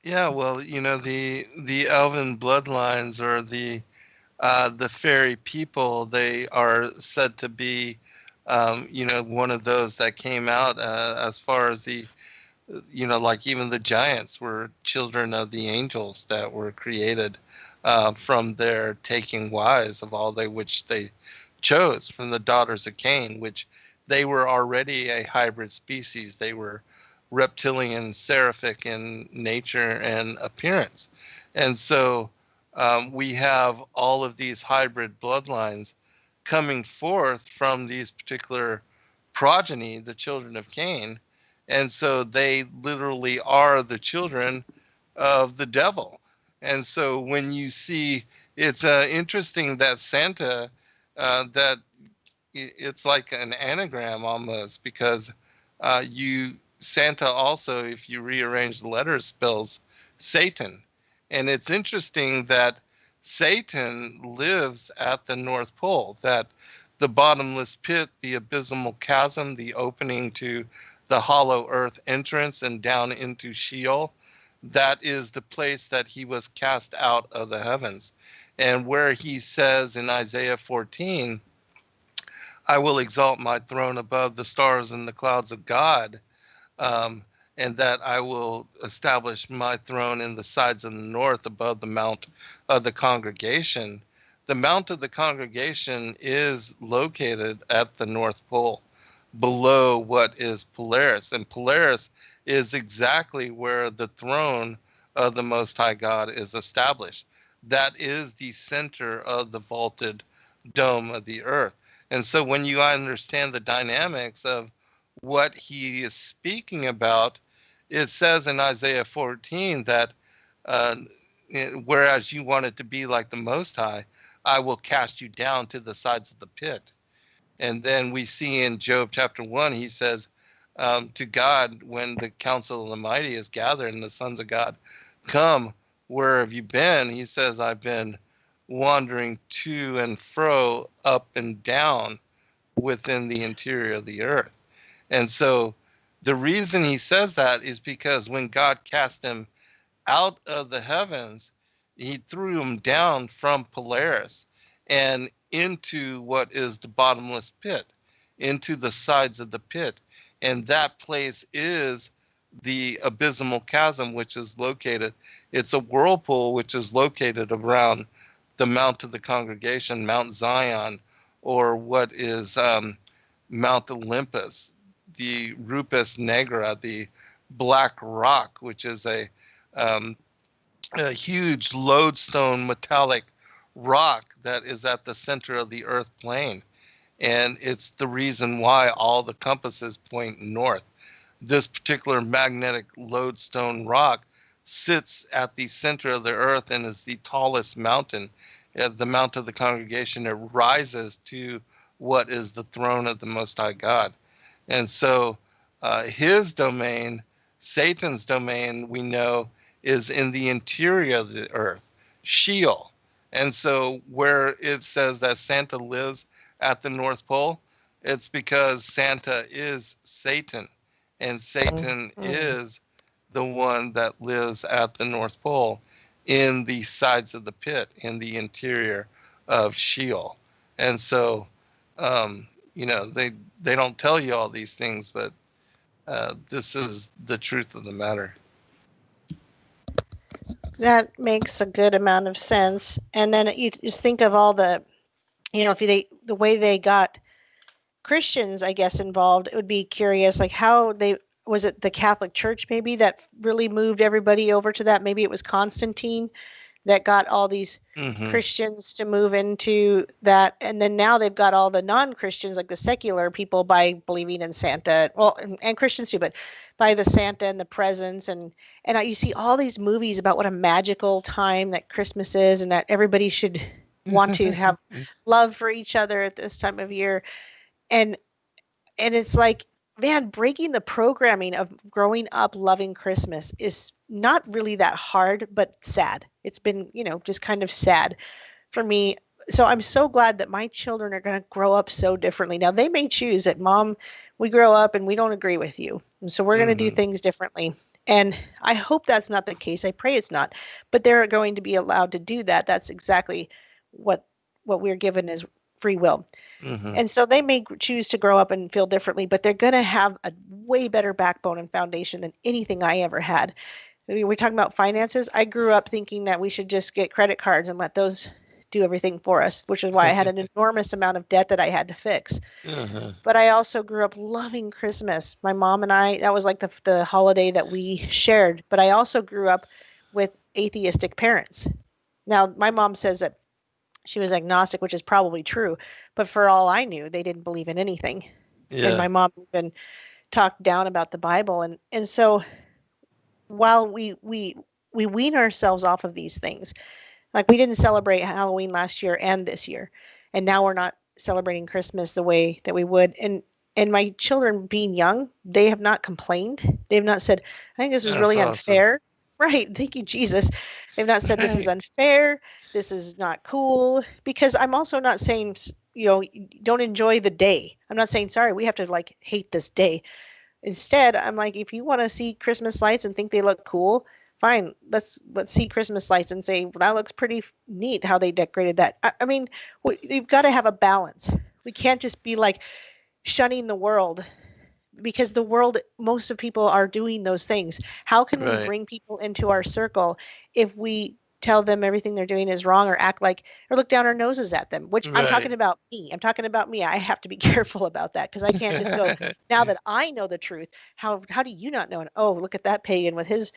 Yeah, well, the elven bloodlines, or the fairy people, they are said to be, one of those that came out as far as the, like even the giants were children of the angels that were created from their taking wives of all which they chose from the daughters of Cain, which they were already a hybrid species. They were reptilian, seraphic in nature and appearance. And so we have all of these hybrid bloodlines coming forth from these particular progeny, the children of Cain. And so they literally are the children of the devil. And so when you see, it's interesting that Santa, that it's like an anagram almost, because Santa also, if you rearrange the letters, spells Satan. And it's interesting that Satan lives at the North Pole, that the bottomless pit, the abysmal chasm, the opening to the hollow earth entrance and down into Sheol, that is the place that he was cast out of the heavens. And where he says in Isaiah 14, I will exalt my throne above the stars and the clouds of God. and that I will establish my throne in the sides of the north above the mount of the congregation. The mount of the congregation is located at the North Pole, below what is Polaris. And Polaris is exactly where the throne of the Most High God is established. That is the center of the vaulted dome of the earth. And so when you understand the dynamics of what he is speaking about, it says in Isaiah 14 that uh, whereas you wanted to be like the Most High, I will cast you down to the sides of the pit. And then we see in Job chapter 1, he says to God, when the council of the mighty is gathered and the sons of God come, where have you been? He says, I've been wandering to and fro, up and down within the interior of the earth. And so the reason he says that is because when God cast him out of the heavens, he threw him down from Polaris and into what is the bottomless pit, into the sides of the pit. And that place is the abysmal chasm, which is located, it's a whirlpool which is located around the Mount of the Congregation, Mount Zion, or what is Mount Olympus, the Rupus Negra, the Black Rock, which is a huge lodestone metallic rock that is at the center of the earth plane. And it's the reason why all the compasses point north. This particular magnetic lodestone rock sits at the center of the earth and is the tallest mountain. The Mount of the Congregation, it rises to what is the throne of the Most High God. And so his domain, Satan's domain, we know, is in the interior of the earth, Sheol. And so where it says that Santa lives at the North Pole, it's because Santa is Satan, and Satan is the one that lives at the North Pole in the sides of the pit, in the interior of Sheol. And so, they don't tell you all these things, but this is the truth of the matter. That makes a good amount of sense. And then you just think of all the, the way they got Christians, I guess, involved. It would be curious, like was it the Catholic Church maybe that really moved everybody over to that? Maybe it was Constantine that got all these Christians to move into that. And then now they've got all the non-Christians, like the secular people, by believing in Santa. Well, and Christians too, but by the Santa and the presents. And you see all these movies about what a magical time that Christmas is, and that everybody should want to have love for each other at this time of year. And it's like, man, breaking the programming of growing up loving Christmas is not really that hard, but sad. It's been, just kind of sad for me. So I'm so glad that my children are going to grow up so differently. Now, they may choose that, Mom, we grow up and we don't agree with you, and so we're going to do things differently. And I hope that's not the case. I pray it's not. But they're going to be allowed to do that. That's exactly what we're given as free will. And so they may choose to grow up and feel differently, but they're going to have a way better backbone and foundation than anything I ever had. I mean, we're talking about finances. I grew up thinking that we should just get credit cards and let those do everything for us, which is why I had an enormous amount of debt that I had to fix. But I also grew up loving Christmas. My mom and I, that was like the holiday that we shared. But I also grew up with atheistic parents. Now, my mom says that she was agnostic, which is probably true. But for all I knew, they didn't believe in anything. Yeah. And my mom even talked down about the Bible. And so while we wean ourselves off of these things, like we didn't celebrate Halloween last year and this year, and now we're not celebrating Christmas the way that we would. And my children, being young, they have not complained. They have not said, I think this is really unfair. Right. Thank you, Jesus. They've not said this is unfair. This is not cool. Because I'm also not saying, don't enjoy the day. I'm not saying, sorry, we have to hate this day. Instead, I'm like, if you want to see Christmas lights and think they look cool, fine. Let's see Christmas lights and say, well, that looks pretty neat how they decorated that. I mean, you've got to have a balance. We can't just be shunning the world because the world, most of people are doing those things. How can we Right. bring people into our circle if we tell them everything they're doing is wrong, or act like, or look down our noses at them, which I'm talking Right. about me. I'm talking about me. I have to be careful about that, because I can't just go, now that I know the truth, how do you not know it? Oh, look at that pagan with his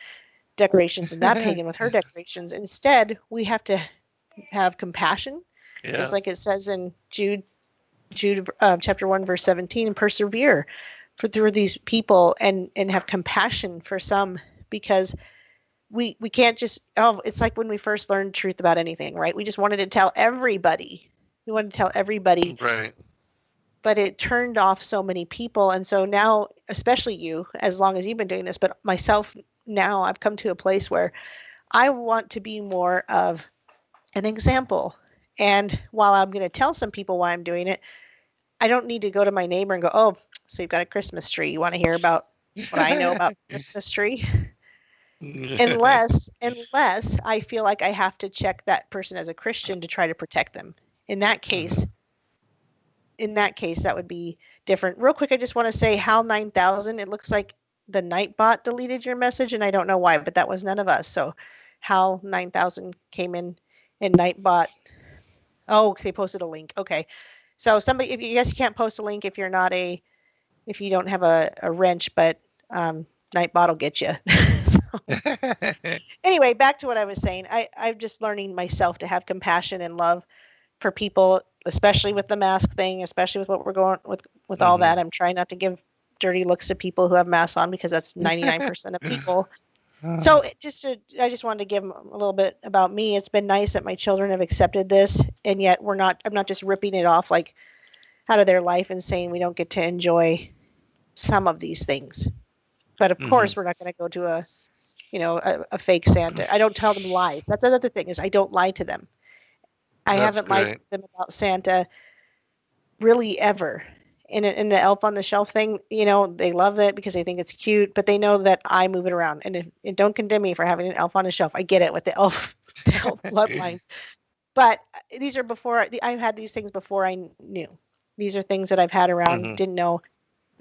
decorations and that pagan with her decorations. Instead, we have to have compassion, just like it says in Jude chapter 1 verse 17, and persevere through these people, and have compassion for some, because we can't just, it's like when we first learned truth about anything, right? We just wanted to tell everybody. We wanted to tell everybody, Right. but it turned off so many people. And so now, especially you, as long as you've been doing this, but myself now, I've come to a place where I want to be more of an example. And while I'm going to tell some people why I'm doing it, I don't need to go to my neighbor and go, oh, so you've got a Christmas tree. You want to hear about what I know about the Christmas tree? unless I feel like I have to check that person as a Christian to try to protect them. In that case, that would be different. Real quick, I just want to say, HAL 9000, it looks like the Nightbot deleted your message, and I don't know why, but that was none of us. So HAL 9000 came in, and Nightbot, oh, they posted a link. Okay. So somebody, if you guess, you can't post a link if you're not if you don't have a wrench, but Nightbot will get you. Anyway, back to what I was saying. I'm just learning myself to have compassion and love for people, especially with the mask thing, especially with what we're going with all that. I'm trying not to give dirty looks to people who have masks on, because that's 99% of people. So I just wanted to give them a little bit about me. It's been nice that my children have accepted this, and yet I'm not just ripping it off like out of their life and saying we don't get to enjoy some of these things. But of course, we're not going to go to a fake Santa. I don't tell them lies. That's another thing, is I don't lie to them. I haven't lied to them about Santa really ever. In the elf on the shelf thing, they love it because they think it's cute, but they know that I move it around. And don't condemn me for having an elf on the shelf. I get it with the elf bloodlines. But these are before I've had these things before I knew. These are things that I've had around, didn't know.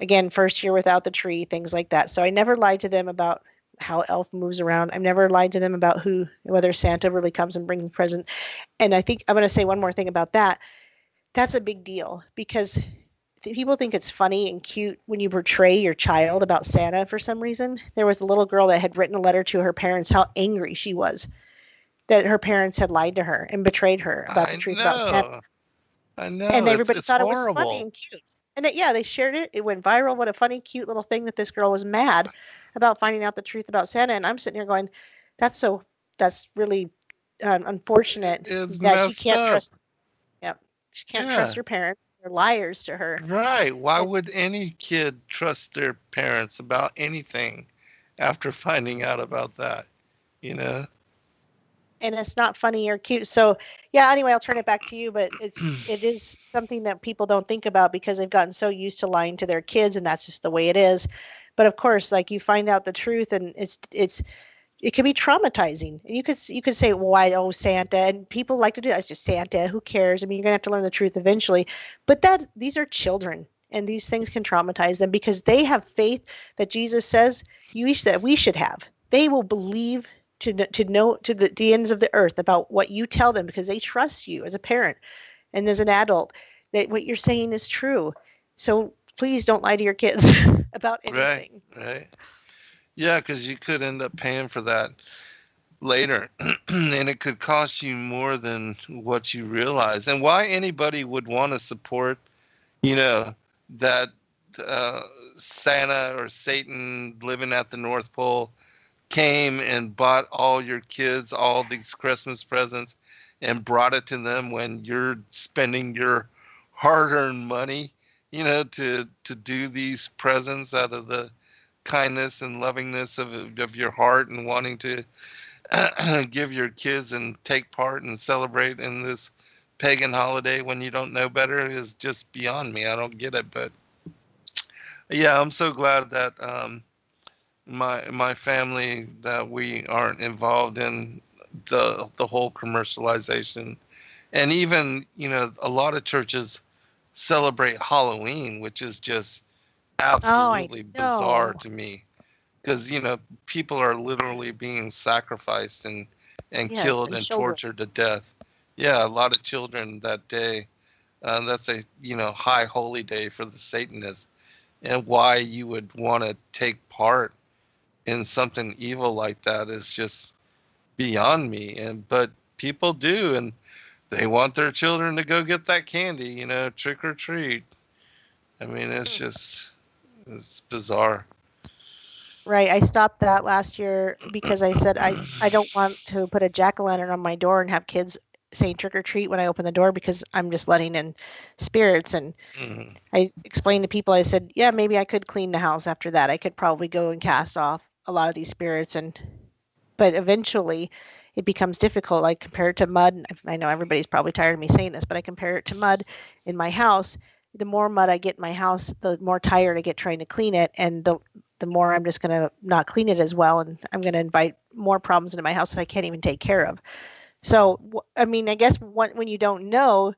Again, first year without the tree, things like that. So I never lied to them about how elf moves around. I've never lied to them about whether Santa really comes and brings a present. And I think I'm going to say one more thing about that. That's a big deal, because people think it's funny and cute when you portray your child about Santa for some reason. There was a little girl that had written a letter to her parents how angry she was that her parents had lied to her and betrayed her about the truth about Santa. I know. And everybody thought horrible. It was funny and cute. And they shared it. It went viral. What a funny, cute little thing that this girl was mad about finding out the truth about Santa. And I'm sitting here going, that's really unfortunate that she can't trust. Yeah, she can't trust her parents. They're liars to her. Right. Why would any kid trust their parents about anything after finding out about that? And it's not funny or cute. So yeah, anyway, I'll turn it back to you, but it is something that people don't think about because they've gotten so used to lying to their kids, and that's just the way it is. But of course, like, you find out the truth, and it can be traumatizing. And you could say, well, why, oh, Santa, and people like to do that. It's just Santa, who cares? I mean, you're gonna have to learn the truth eventually. But these are children, and these things can traumatize them because they have faith that Jesus says that we should have. They will believe to know to the ends of the earth about what you tell them, because they trust you as a parent and as an adult, that what you're saying is true. So please don't lie to your kids about anything. Right. Yeah, because you could end up paying for that later, and it could cost you more than what you realize. And why anybody would want to support, that Santa or Satan living at the North Pole came and bought all your kids all these Christmas presents and brought it to them when you're spending your hard-earned money, to do these presents out of the kindness and lovingness of your heart, and wanting to give your kids and take part and celebrate in this pagan holiday when you don't know better is just beyond me. I don't get it. But yeah, I'm so glad that my family, that we aren't involved in the whole commercialization. And even, a lot of churches celebrate Halloween, which is just, Oh, I absolutely bizarre know. to me, because people are literally being sacrificed and Yes, killed and and children. tortured to death. Yeah, a lot of children that day. That's a high holy day for the Satanists, and why you would want to take part in something evil like that is just beyond me. And but people do, and they want their children to go get that candy, trick or treat. I mean, it's bizarre. Right. I stopped that last year because I said I don't want to put a jack-o'-lantern on my door and have kids saying trick or treat when I open the door because I'm just letting in spirits. And Mhm. I explained to people, I said, yeah, maybe I could clean the house after that. I could probably go and cast off a lot of these spirits, and but eventually it becomes difficult. Like compared to mud, I know everybody's probably tired of me saying this, but I compare it to mud in my house. The more mud I get in my house, the more tired I get trying to clean it, and the more I'm just going to not clean it as well, and I'm going to invite more problems into my house that I can't even take care of. So, I mean, I guess when you don't know,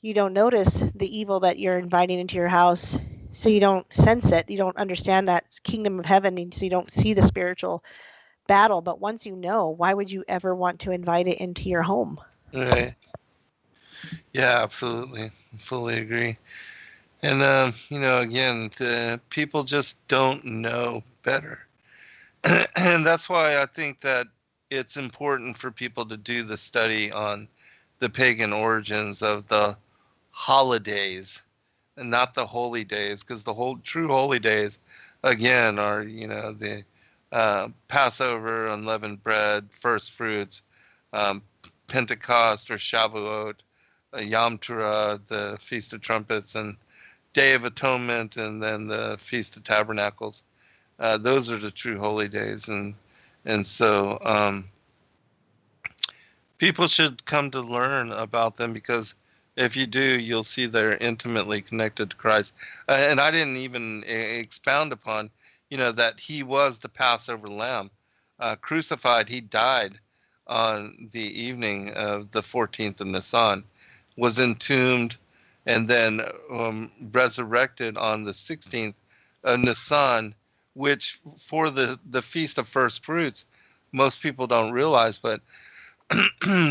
you don't notice the evil that you're inviting into your house, so you don't sense it. You don't understand that kingdom of heaven, and so you don't see the spiritual battle. But once you know, why would you ever want to invite it into your home? Right. Yeah, absolutely. Fully agree. And again, the people just don't know better. And that's why I think that it's important for people to do the study on the pagan origins of the holidays and not the holy days, because the whole true holy days, again, are the Passover, unleavened bread, first fruits, um, Pentecost or Shavuot, Yom Teruah, the Feast of Trumpets, and Day of Atonement, and then the Feast of Tabernacles. Those are the true holy days, and so people should come to learn about them, because if you do, you'll see they're intimately connected to Christ. And I didn't even expound upon, that he was the Passover lamb. Crucified, he died on the evening of the 14th of Nisan, was entombed, and then resurrected on the 16th of Nisan, which for the Feast of First Fruits, most people don't realize, but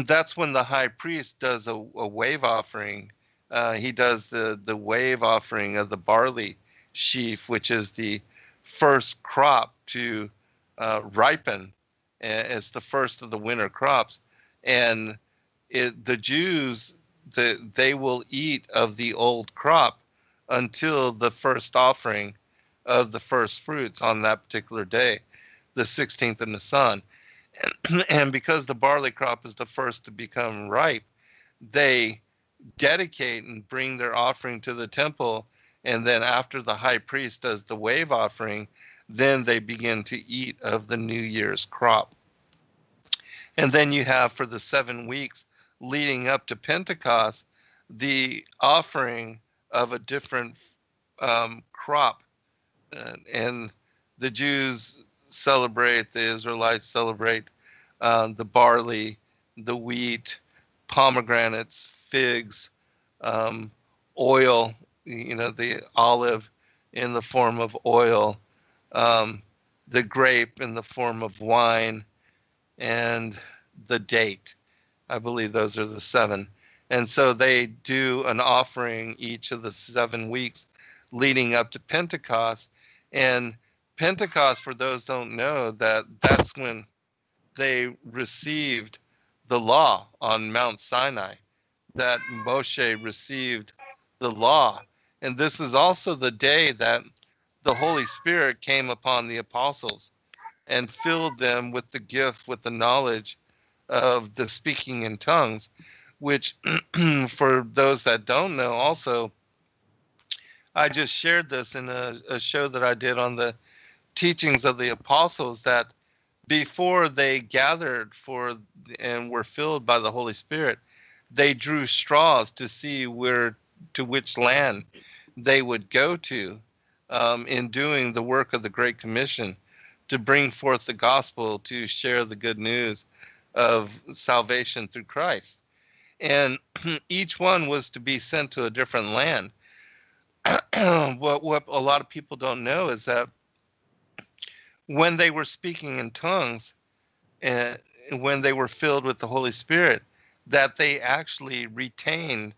that's when the high priest does a wave offering. He does the wave offering of the barley sheaf, which is the first crop to ripen. It's the first of the winter crops, and the Jews, they will eat of the old crop until the first offering of the first fruits on that particular day, the 16th of Nisan. And because the barley crop is the first to become ripe, they dedicate and bring their offering to the temple. And then after the high priest does the wave offering, then they begin to eat of the New Year's crop. And then you have, for the 7 weeks leading up to Pentecost, the offering of a different crop. And the Jews celebrate, the Israelites celebrate the barley, the wheat, pomegranates, figs, oil, the olive in the form of oil, um, the grape in the form of wine, and the date. I believe those are the seven. And so they do an offering each of the 7 weeks leading up to Pentecost. And Pentecost, for those don't know, that's when they received the law on Mount Sinai, that Moshe received the law. And this is also the day that the Holy Spirit came upon the apostles and filled them with the gift, with the knowledge of the speaking in tongues, which, for those that don't know, also, I just shared this in a show that I did on the teachings of the apostles, that before they gathered for and were filled by the Holy Spirit, they drew straws to see to which land they would go to, in doing the work of the Great Commission, to bring forth the gospel, to share the good news of salvation through Christ. And each one was to be sent to a different land. what a lot of people don't know is that when they were speaking in tongues, uh, when they were filled with the Holy Spirit, that they actually retained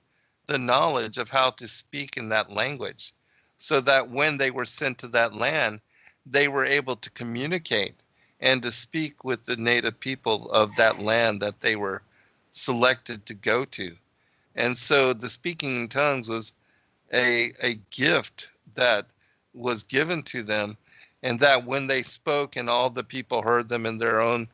the knowledge of how to speak in that language, so that when they were sent to that land, they were able to communicate and to speak with the native people of that land that they were selected to go to. And so the speaking in tongues was a gift that was given to them, and that when they spoke and all the people heard them in their own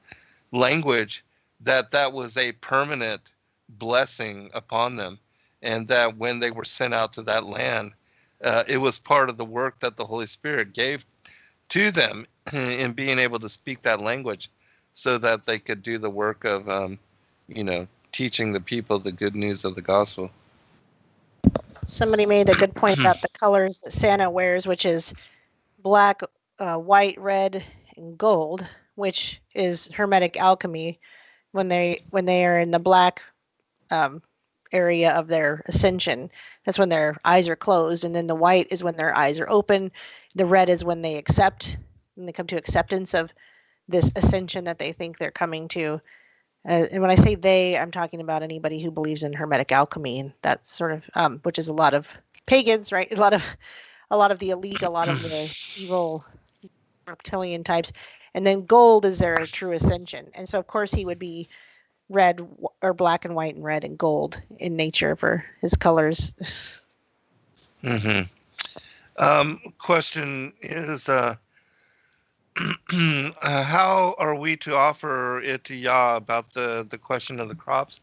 language, that that was a permanent blessing upon them, and that when they were sent out to that land, it was part of the work that the Holy Spirit gave to them in being able to speak that language, so that they could do the work of, teaching the people the good news of the gospel. Somebody made a good point about the colors that Santa wears, which is black, white, red, and gold, which is Hermetic alchemy. When they are in the black area of their ascension, that's when their eyes are closed, and then the white is when their eyes are open. The red is when they accept, when they come to acceptance of this ascension that they think they're coming to. And when I say they, I'm talking about anybody who believes in Hermetic alchemy, and that sort of, which is a lot of pagans, right? A lot of the elite, a lot of the evil reptilian types, and then gold is their true ascension. And so, of course, he would be red or black and white and red and gold in nature for his colors. Question is, how are we to offer it to Yah about the question of the crops?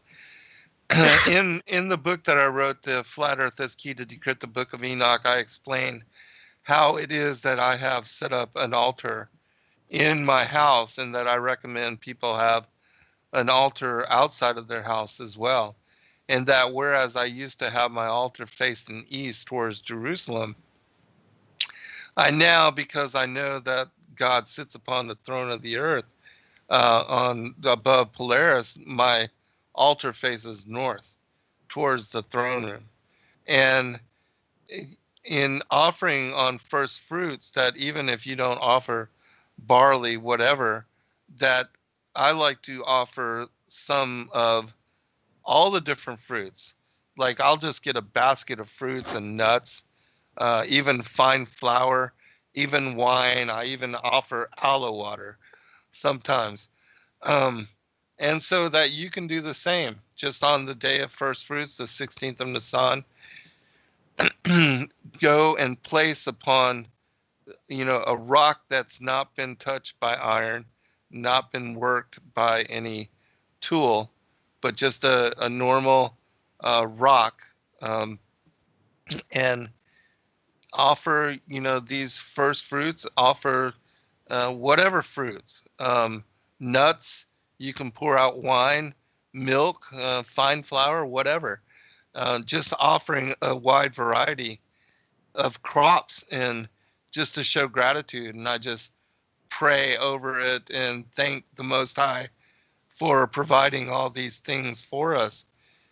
in the book that I wrote, The Flat Earth as Key to Decrypt the Book of Enoch, I explain how it is that I have set up an altar in my house, and that I recommend people have an altar outside of their house as well. And that whereas I used to have my altar facing east towards Jerusalem, I now, because I know that God sits upon the throne of the earth, on above Polaris, my altar faces north towards the throne room. And in offering on first fruits, that even if you don't offer barley, whatever, that I like to offer some of all the different fruits. Like I'll just get a basket of fruits and nuts, even fine flour, even wine. I even offer aloe water sometimes. And so that you can do the same just on the day of first fruits, the 16th of Nisan. Go and place upon, a rock that's not been touched by iron, not been worked by any tool, but just a normal rock, and offer, these first fruits, offer whatever fruits, nuts, you can pour out wine, milk, fine flour, whatever, just offering a wide variety of crops, and just to show gratitude. And I just pray over it and thank the Most High for providing all these things for us.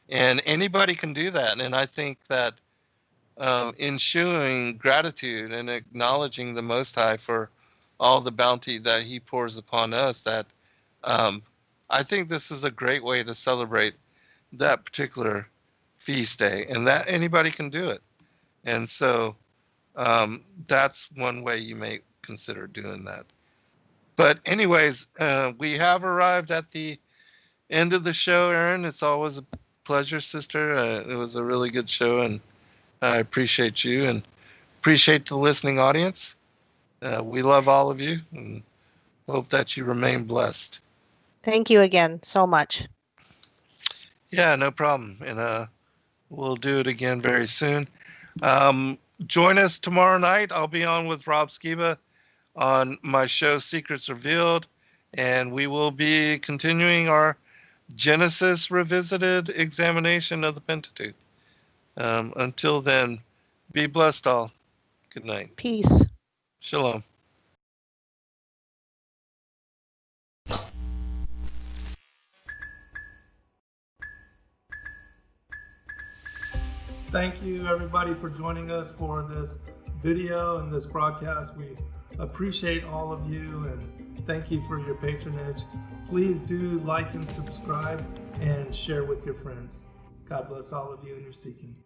And anybody can do that. And I think that in showing gratitude and acknowledging the Most High for all the bounty that He pours upon us, that I think this is a great way to celebrate that particular feast day, and that anybody can do it. And so that's one way you may consider doing that. But anyways, we have arrived at the end of the show, Erin. It's always a pleasure, sister. It was a really good show, and I appreciate you and appreciate the listening audience. We love all of you and hope that you remain blessed. Thank you again so much. Yeah, no problem. And we'll do it again very soon. Join us tomorrow night. I'll be on with Rob Skiba on my show Secrets Revealed, and we will be continuing our Genesis Revisited examination of the Pentateuch. Until then, be blessed all. Good night. Peace. Shalom. Thank you everybody for joining us for this video and this broadcast. We appreciate all of you and thank you for your patronage. Please do like and subscribe and share with your friends. God bless all of you in your seeking.